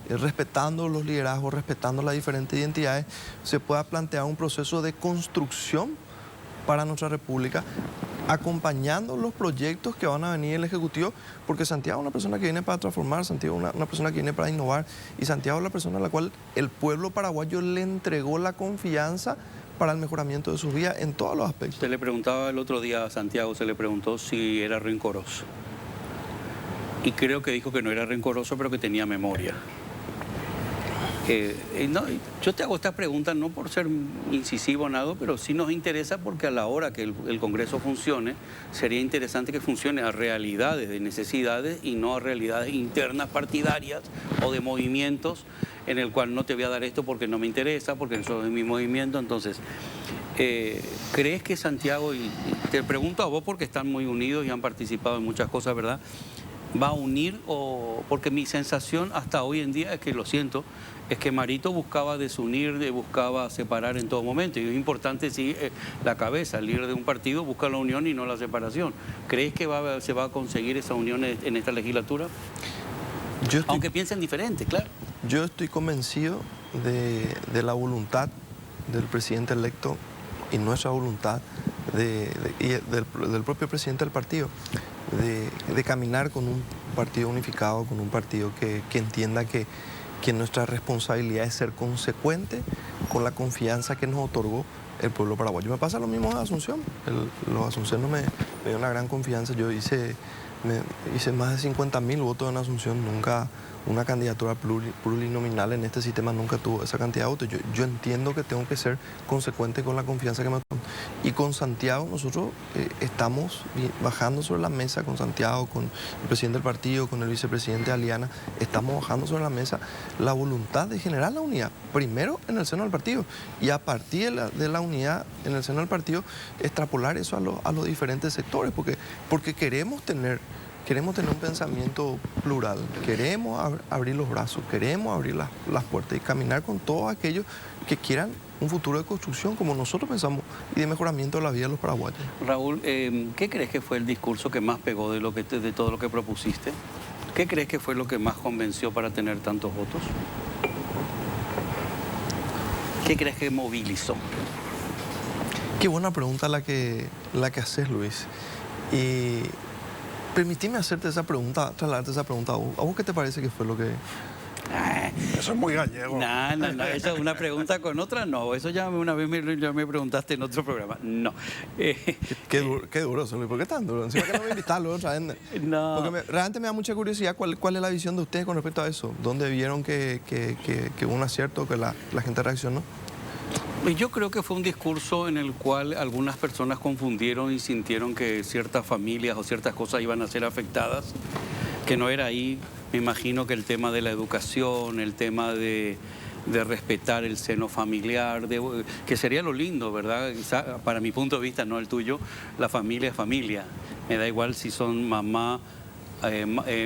respetando los liderazgos, respetando las diferentes identidades, se pueda plantear un proceso de construcción para nuestra República, acompañando los proyectos que van a venir el Ejecutivo, porque Santiago es una persona que viene para transformar, Santiago es una persona que viene para innovar, y Santiago es la persona a la cual el pueblo paraguayo le entregó la confianza para el mejoramiento de sus vidas en todos los aspectos. Se le preguntaba el otro día a Santiago, se le preguntó si era rencoroso. Y creo que dijo que no era rencoroso, pero que tenía memoria. No, yo te hago esta pregunta no por ser incisivo nada, pero sí nos interesa porque a la hora que el Congreso funcione, sería interesante que funcione a realidades de necesidades y no a realidades internas partidarias o de movimientos en el cual no te voy a dar esto porque no me interesa, porque eso es mi movimiento. Entonces, ¿crees que Santiago, y te pregunto a vos porque están muy unidos y han participado en muchas cosas, ¿verdad?, va a unir? O porque mi sensación hasta hoy en día es que, lo siento, es que Marito buscaba desunir, buscaba separar en todo momento, y es importante, sí, la cabeza, el líder de un partido busca la unión y no la separación. ¿Crees que se va a conseguir esa unión en esta legislatura? Aunque piensen diferente, claro. Yo estoy convencido de la voluntad del presidente electo y nuestra voluntad y del propio presidente del partido de caminar con un partido unificado, con un partido que entienda que nuestra responsabilidad es ser consecuente con la confianza que nos otorgó el pueblo paraguayo. Me pasa lo mismo en Asunción. Los asuncionos me dieron una gran confianza. Yo hice más de 50.000 votos en Asunción. Nunca una candidatura plurinominal en este sistema nunca tuvo esa cantidad de votos. Yo entiendo que tengo que ser consecuente con la confianza que me otorgó. Y con Santiago nosotros estamos bajando sobre la mesa, con Santiago, con el presidente del partido, con el vicepresidente Aliana, estamos bajando sobre la mesa la voluntad de generar la unidad, primero en el seno del partido, y a partir de la unidad en el seno del partido, extrapolar eso a los diferentes sectores, porque queremos tener un pensamiento plural, queremos abrir los brazos, queremos abrir las puertas y caminar con todos aquellos que quieran un futuro de construcción como nosotros pensamos y de mejoramiento de la vida de los paraguayos. Raúl, ¿qué crees que fue el discurso que más pegó de todo lo que propusiste? ¿Qué crees que fue lo que más convenció para tener tantos votos? ¿Qué crees que movilizó? Qué buena pregunta la que haces, Luis. Y permitime hacerte esa pregunta, trasladarte esa pregunta a vos. ¿A vos qué te parece que fue lo que...? Eso es muy gallego. No, esa es una pregunta con otra, no. Eso ya una vez me preguntaste en otro programa. No. Qué duro, Luis. ¿Por qué tan duro? Encima que no me invitaron otra vez. No. Porque realmente me da mucha curiosidad cuál es la visión de ustedes con respecto a eso. ¿Dónde vieron que hubo un acierto, que la gente reaccionó? Yo creo que fue un discurso en el cual algunas personas confundieron y sintieron que ciertas familias o ciertas cosas iban a ser afectadas, que no era ahí. Me imagino que el tema de la educación, el tema de respetar el seno familiar, que sería lo lindo, ¿verdad? Para mi punto de vista, no el tuyo, la familia es familia. Me da igual si son mamá,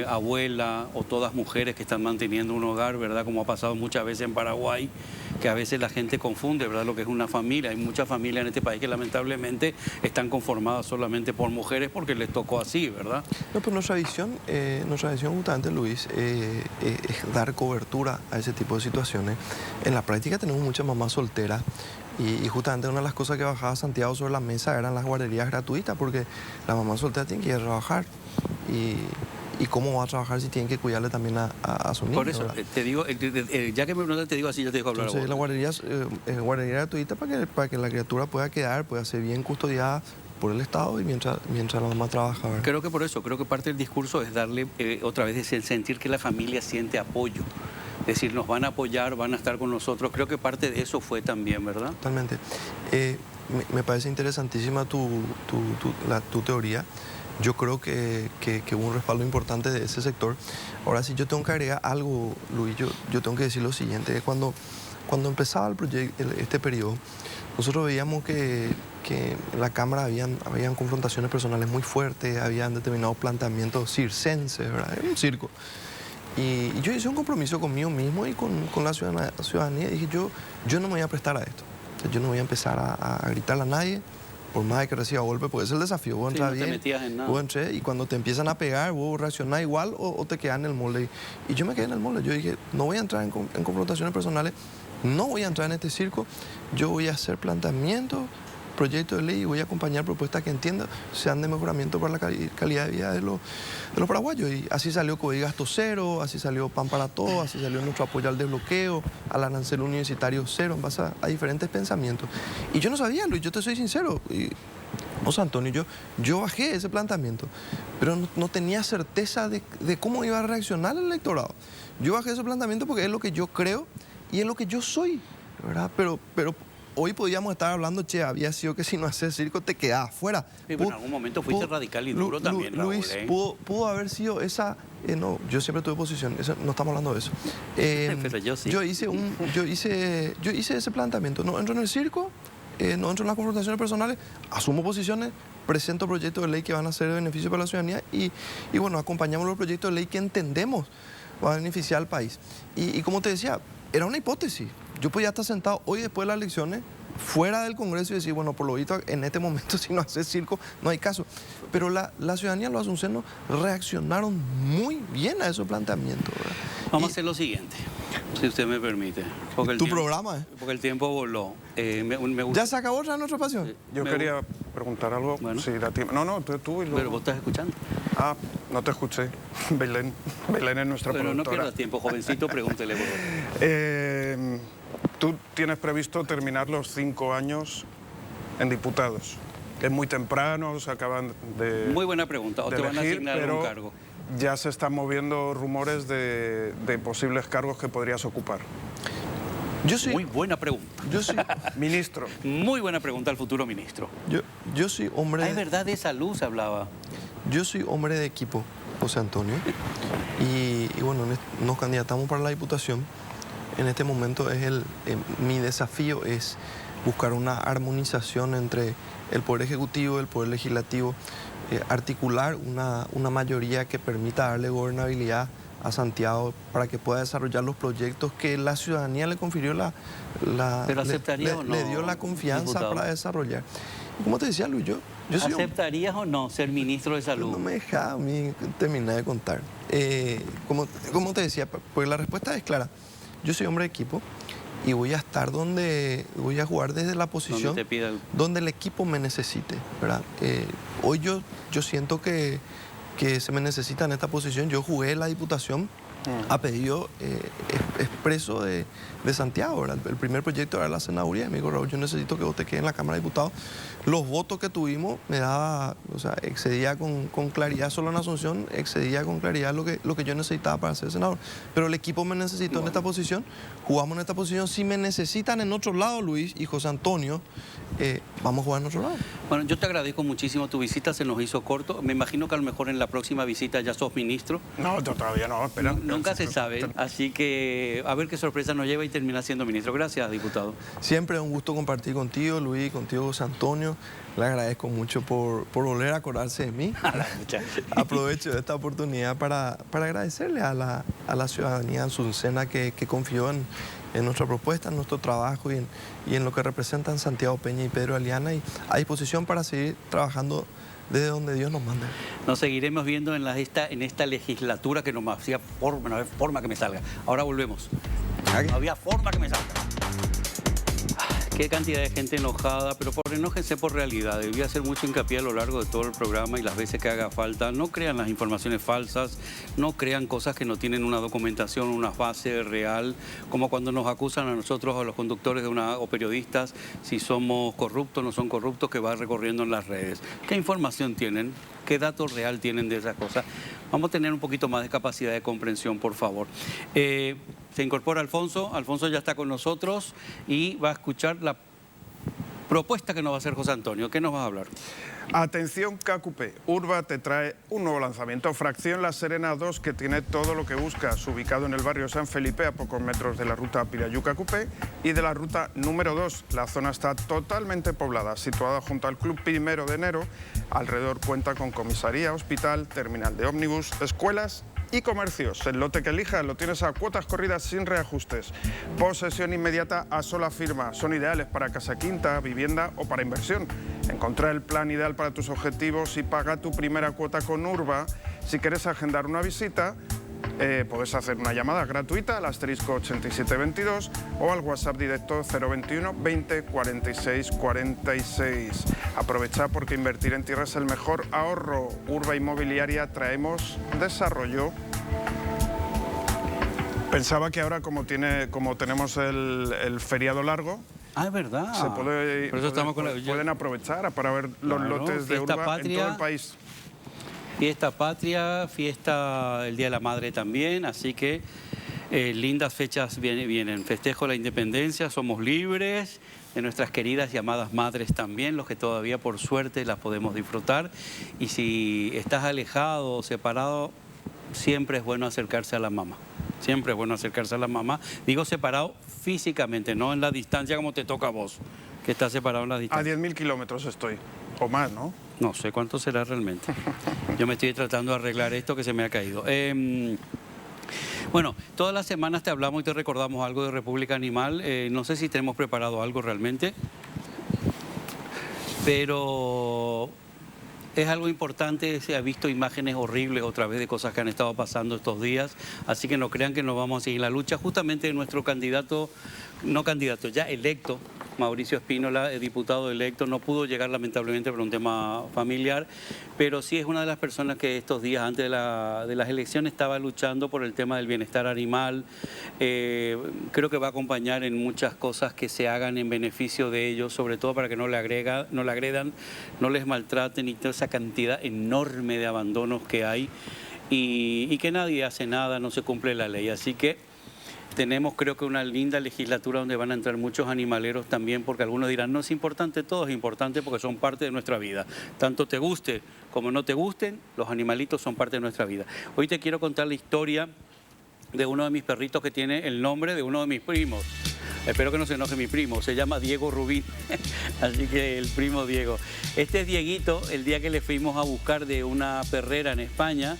abuela o todas mujeres que están manteniendo un hogar, ¿verdad? Como ha pasado muchas veces en Paraguay, que a veces la gente confunde, ¿verdad?, lo que es una familia. Hay muchas familias en este país que lamentablemente están conformadas solamente por mujeres porque les tocó así, ¿verdad? No, pues nuestra visión justamente, Luis, es dar cobertura a ese tipo de situaciones. En la práctica tenemos muchas mamás solteras y justamente una de las cosas que bajaba Santiago sobre la mesa eran las guarderías gratuitas, porque la mamá soltera tiene que ir a trabajar. ¿Y cómo va a trabajar si tienen que cuidarle también a su niño? Por eso, ¿verdad? Te digo, ya que me preguntas, te digo así, yo te dejo hablar. Entonces, la guardería gratuita para que la criatura pueda ser bien custodiada por el Estado y mientras la mamá trabaja, ¿verdad? Creo que por eso, creo que parte del discurso es darle, otra vez, sentir que la familia siente apoyo. Es decir, nos van a apoyar, van a estar con nosotros. Creo que parte de eso fue también, ¿verdad? Totalmente. Me parece interesantísima tu teoría. Yo creo que hubo un respaldo importante de ese sector. Ahora, si yo tengo que agregar algo, Luis, yo tengo que decir lo siguiente. Cuando empezaba el proyecto, este periodo, nosotros veíamos que en la Cámara habían confrontaciones personales muy fuertes, habían determinados planteamientos circenses, ¿verdad? Era un circo. Y yo hice un compromiso conmigo mismo y con la ciudadanía. Y dije, yo no me voy a prestar a esto. O sea, yo no voy a empezar a gritarle a nadie, por más de que reciba golpe, porque es el desafío. Vos entras bien, te metías en nada. Vos entré, y cuando te empiezan a pegar, vos reaccionás igual o te quedas en el molde. Y yo me quedé en el molde. Yo dije, no voy a entrar en confrontaciones personales, no voy a entrar en este circo, yo voy a hacer planteamientos, proyectos de ley y voy a acompañar propuestas que entienda sean de mejoramiento para la calidad de vida de los paraguayos. Y así salió COVID Gasto Cero, así salió Pan para Todos, así salió nuestro apoyo al desbloqueo, al arancel universitario cero, en base a diferentes pensamientos. Y yo no sabía, Luis, yo te soy sincero. José Antonio, yo bajé ese planteamiento, pero no tenía certeza de cómo iba a reaccionar el electorado. Yo bajé ese planteamiento porque es lo que yo creo es lo que yo soy, ¿verdad? Pero hoy podíamos estar hablando, che, había sido que si no haces circo te quedabas fuera. Sí, pero en algún momento fuiste radical y duro también, Raúl, Luis, pudo haber sido esa... no, yo siempre tuve posición, no estamos hablando de eso. Pero yo sí. Yo hice ese planteamiento. No entro en el circo, no entro en las confrontaciones personales, asumo posiciones, presento proyectos de ley que van a ser de beneficio para la ciudadanía y bueno, acompañamos los proyectos de ley que entendemos van a beneficiar al país. Y como te decía, era una hipótesis. Yo podía estar sentado hoy después de las elecciones fuera del Congreso y decir, bueno, por lo visto en este momento si no haces circo no hay caso. Pero la ciudadanía, los asuncenos, reaccionaron muy bien a esos planteamientos, ¿verdad? Vamos a hacer lo siguiente, si usted me permite. Porque Tu programa, ¿eh? Porque el tiempo voló. Me gusta. ¿Ya se acabó ya nuestra pasión? Yo quería preguntar algo, Bueno. si da tiempo. No, tú y luego. Pero vos estás escuchando. Ah, no te escuché. Belén es nuestra Pero no productora. pierdas tiempo, jovencito, pregúntele. Por favor. Tú tienes previsto terminar los 5 años en diputados. Es muy temprano, se acaban de... Muy buena pregunta. ¿O de te van a elegir, asignar pero un cargo? ya se están moviendo rumores de posibles cargos que podrías ocupar. Yo sí. Muy buena pregunta. Yo sí. Ministro. Muy buena pregunta al futuro ministro. Yo soy hombre... Es verdad, de salud se hablaba. Yo soy hombre de equipo, José Antonio. Y bueno, nos candidatamos para la Diputación. En este momento mi desafío es buscar una armonización entre el Poder Ejecutivo y el Poder Legislativo, articular una mayoría que permita darle gobernabilidad a Santiago para que pueda desarrollar los proyectos que la ciudadanía le confirió ¿Pero aceptaría o no, le dio la confianza diputado? Para desarrollar. Y como te decía, Luis, yo soy ¿Aceptarías o no ser ministro de salud? no me deja a mí terminar de contar. Como te decía, pues la respuesta es clara. Yo soy hombre de equipo y voy a estar voy a jugar desde la posición Donde te pida donde el equipo me necesite, ¿verdad? Hoy yo siento que se me necesita en esta posición. Yo jugué la Diputación a pedido expreso de Santiago, ¿verdad? El primer proyecto era la senaduría. Me dijo, Raúl, yo necesito que vos te quedes en la Cámara de Diputados. Los votos que tuvimos me daba, o sea, excedía con claridad, solo en Asunción, excedía con claridad lo que yo necesitaba para ser senador. Pero el equipo me necesitó en esta posición, jugamos en esta posición. Si me necesitan en otro lado, Luis y José Antonio, vamos a jugar en otro lado. Bueno, yo te agradezco muchísimo tu visita, se nos hizo corto. Me imagino que a lo mejor en la próxima visita ya sos ministro. No, todavía no, espera. Nunca se sabe, así que a ver qué sorpresa nos lleva y termina siendo ministro. Gracias, diputado. Siempre es un gusto compartir contigo, Luis, contigo, José Antonio. Le agradezco mucho por volver a acordarse de mí. Aprovecho esta oportunidad para agradecerle a la ciudadanía azucena que confió en nuestra propuesta, en nuestro trabajo y en lo que representan Santiago Peña y Pedro Aliana, y a disposición para seguir trabajando desde donde Dios nos manda. Nos seguiremos viendo en esta legislatura que no hacía forma, no había forma que me salga. Ahora volvemos. No había forma que me salga. Qué cantidad de gente enojada, pero enójense por realidad. Voy a hacer mucho hincapié a lo largo de todo el programa y las veces que haga falta. No crean las informaciones falsas, no crean cosas que no tienen una documentación, una base real, como cuando nos acusan a nosotros, a los conductores o periodistas, si somos corruptos o no son corruptos, que va recorriendo en las redes. ¿Qué información tienen? ¿Qué dato real tienen de esas cosas? Vamos a tener un poquito más de capacidad de comprensión, por favor. Se incorpora Alfonso. Alfonso ya está con nosotros y va a escuchar la propuesta que nos va a hacer José Antonio. ¿Qué nos vas a hablar? Atención KQP, Urba te trae un nuevo lanzamiento, Fracción La Serena 2, que tiene todo lo que buscas, ubicado en el barrio San Felipe, a pocos metros de la ruta Pirayú-KQP y de la ruta número 2. La zona está totalmente poblada, situada junto al Club 1 de Enero. Alrededor cuenta con comisaría, hospital, terminal de ómnibus, escuelas y comercios. El lote que elijas lo tienes a cuotas corridas sin reajustes. Posesión inmediata a sola firma. Son ideales para casa quinta, vivienda o para inversión. Encontrar el plan ideal para tus objetivos y paga tu primera cuota con Urba. Si quieres agendar una visita, puedes hacer una llamada gratuita al asterisco 8722 o al WhatsApp directo 021 20 46 46. Aprovecha porque invertir en tierra es el mejor ahorro. Urba Inmobiliaria, traemos desarrollo. Pensaba que ahora como tenemos el feriado largo, es verdad. Pueden aprovechar para ver los lotes de Urba patria, en todo el país. Fiesta patria, fiesta el Día de la Madre también, así que Lindas fechas vienen. Festejo la independencia, somos libres, de nuestras queridas y amadas madres también, los que todavía por suerte las podemos disfrutar. Y si estás alejado o separado, siempre es bueno acercarse a la mamá. Siempre es bueno acercarse a la mamá. Digo separado físicamente, no en la distancia como te toca a vos, que estás separado en la distancia. A 10.000 kilómetros estoy, o más, ¿no? No sé cuánto será realmente. Yo me estoy tratando de arreglar esto que se me ha caído. Bueno, todas las semanas te hablamos y te recordamos algo de República Animal. No sé si tenemos preparado algo realmente, pero es algo importante. Se ha visto imágenes horribles otra vez de cosas que han estado pasando estos días, así que no crean que nos vamos a seguir la lucha. Justamente nuestro candidato, no candidato, ya electo, Mauricio Espínola, diputado electo, no pudo llegar lamentablemente por un tema familiar, pero sí es una de las personas que estos días antes de las elecciones estaba luchando por el tema del bienestar animal. Creo que va a acompañar en muchas cosas que se hagan en beneficio de ellos, sobre todo para que no le agredan, no les maltraten y toda esa cantidad enorme de abandonos que hay y que nadie hace nada, no se cumple la ley. Así que tenemos, creo que, una linda legislatura donde van a entrar muchos animaleros también, porque algunos dirán, no es importante, todo es importante porque son parte de nuestra vida. Tanto te guste como no te gusten, los animalitos son parte de nuestra vida. Hoy te quiero contar la historia de uno de mis perritos que tiene el nombre de uno de mis primos. Espero que no se enoje mi primo, se llama Diego Rubín, así que el primo Diego. Este es Dieguito, el día que le fuimos a buscar de una perrera en España,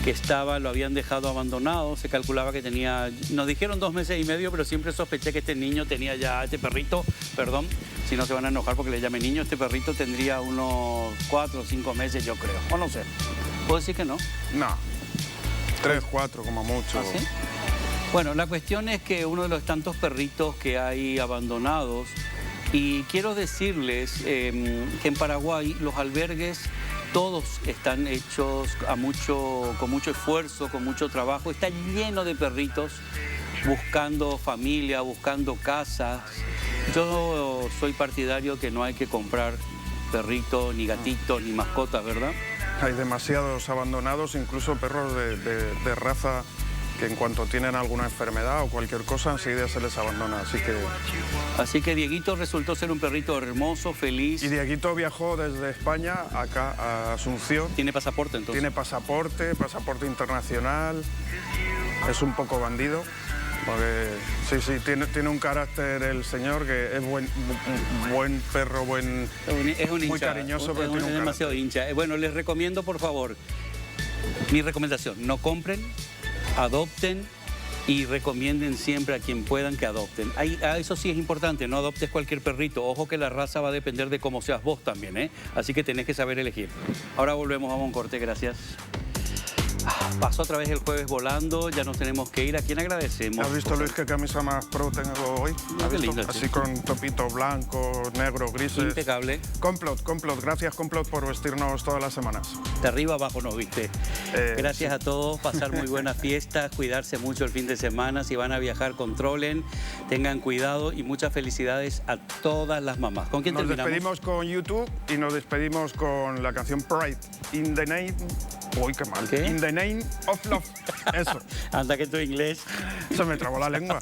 que lo habían dejado abandonado, se calculaba que tenía, nos dijeron 2 meses y medio, pero siempre sospeché que este niño tenía ya, este perrito, perdón, si no se van a enojar porque le llame niño, este perrito tendría unos 4 o 5 meses, yo creo, o no sé. ¿Puedo decir que no? No, 3, 4 como mucho. ¿Ah, sí? Bueno, la cuestión es que uno de los tantos perritos que hay abandonados, y quiero decirles que en Paraguay los albergues todos están hechos con mucho esfuerzo, con mucho trabajo. Está lleno de perritos buscando familia, buscando casas. Yo soy partidario que no hay que comprar perritos, ni gatitos, ni mascotas, ¿verdad? Hay demasiados abandonados, incluso perros de raza que en cuanto tienen alguna enfermedad o cualquier cosa, enseguida se les abandona. Así que Dieguito resultó ser un perrito hermoso, feliz. Y Dieguito viajó desde España acá a Asunción. ¿Tiene pasaporte entonces? Tiene pasaporte internacional. Es un poco bandido. Porque sí, tiene un carácter el señor que es buen perro, es un hincha, muy cariñoso, pero tiene un demasiado hincha. Bueno, les recomiendo, por favor, mi recomendación, no compren, adopten y recomienden siempre a quien puedan que adopten. Eso sí es importante, no adoptes cualquier perrito. Ojo que la raza va a depender de cómo seas vos también, ¿eh? Así que tenés que saber elegir. Ahora volvemos a un corte, gracias. Pasó otra vez el jueves volando, ya nos tenemos que ir. ¿A quién agradecemos? ¿Has visto, Luis, qué camisa más pro tengo hoy? Qué linda, así con topito blanco, negro, grises. Impecable. Complot. Gracias, Complot, por vestirnos todas las semanas. De arriba abajo nos viste. Gracias a todos, pasar muy buenas fiestas, cuidarse mucho el fin de semana. Si van a viajar, controlen, tengan cuidado y muchas felicidades a todas las mamás. ¿Con quién terminamos? Nos despedimos con YouTube y nos despedimos con la canción Pride. In the name... Uy, qué mal. ¿Qué? In the name of love. Eso. Anda que tu inglés. Se me trabó la lengua.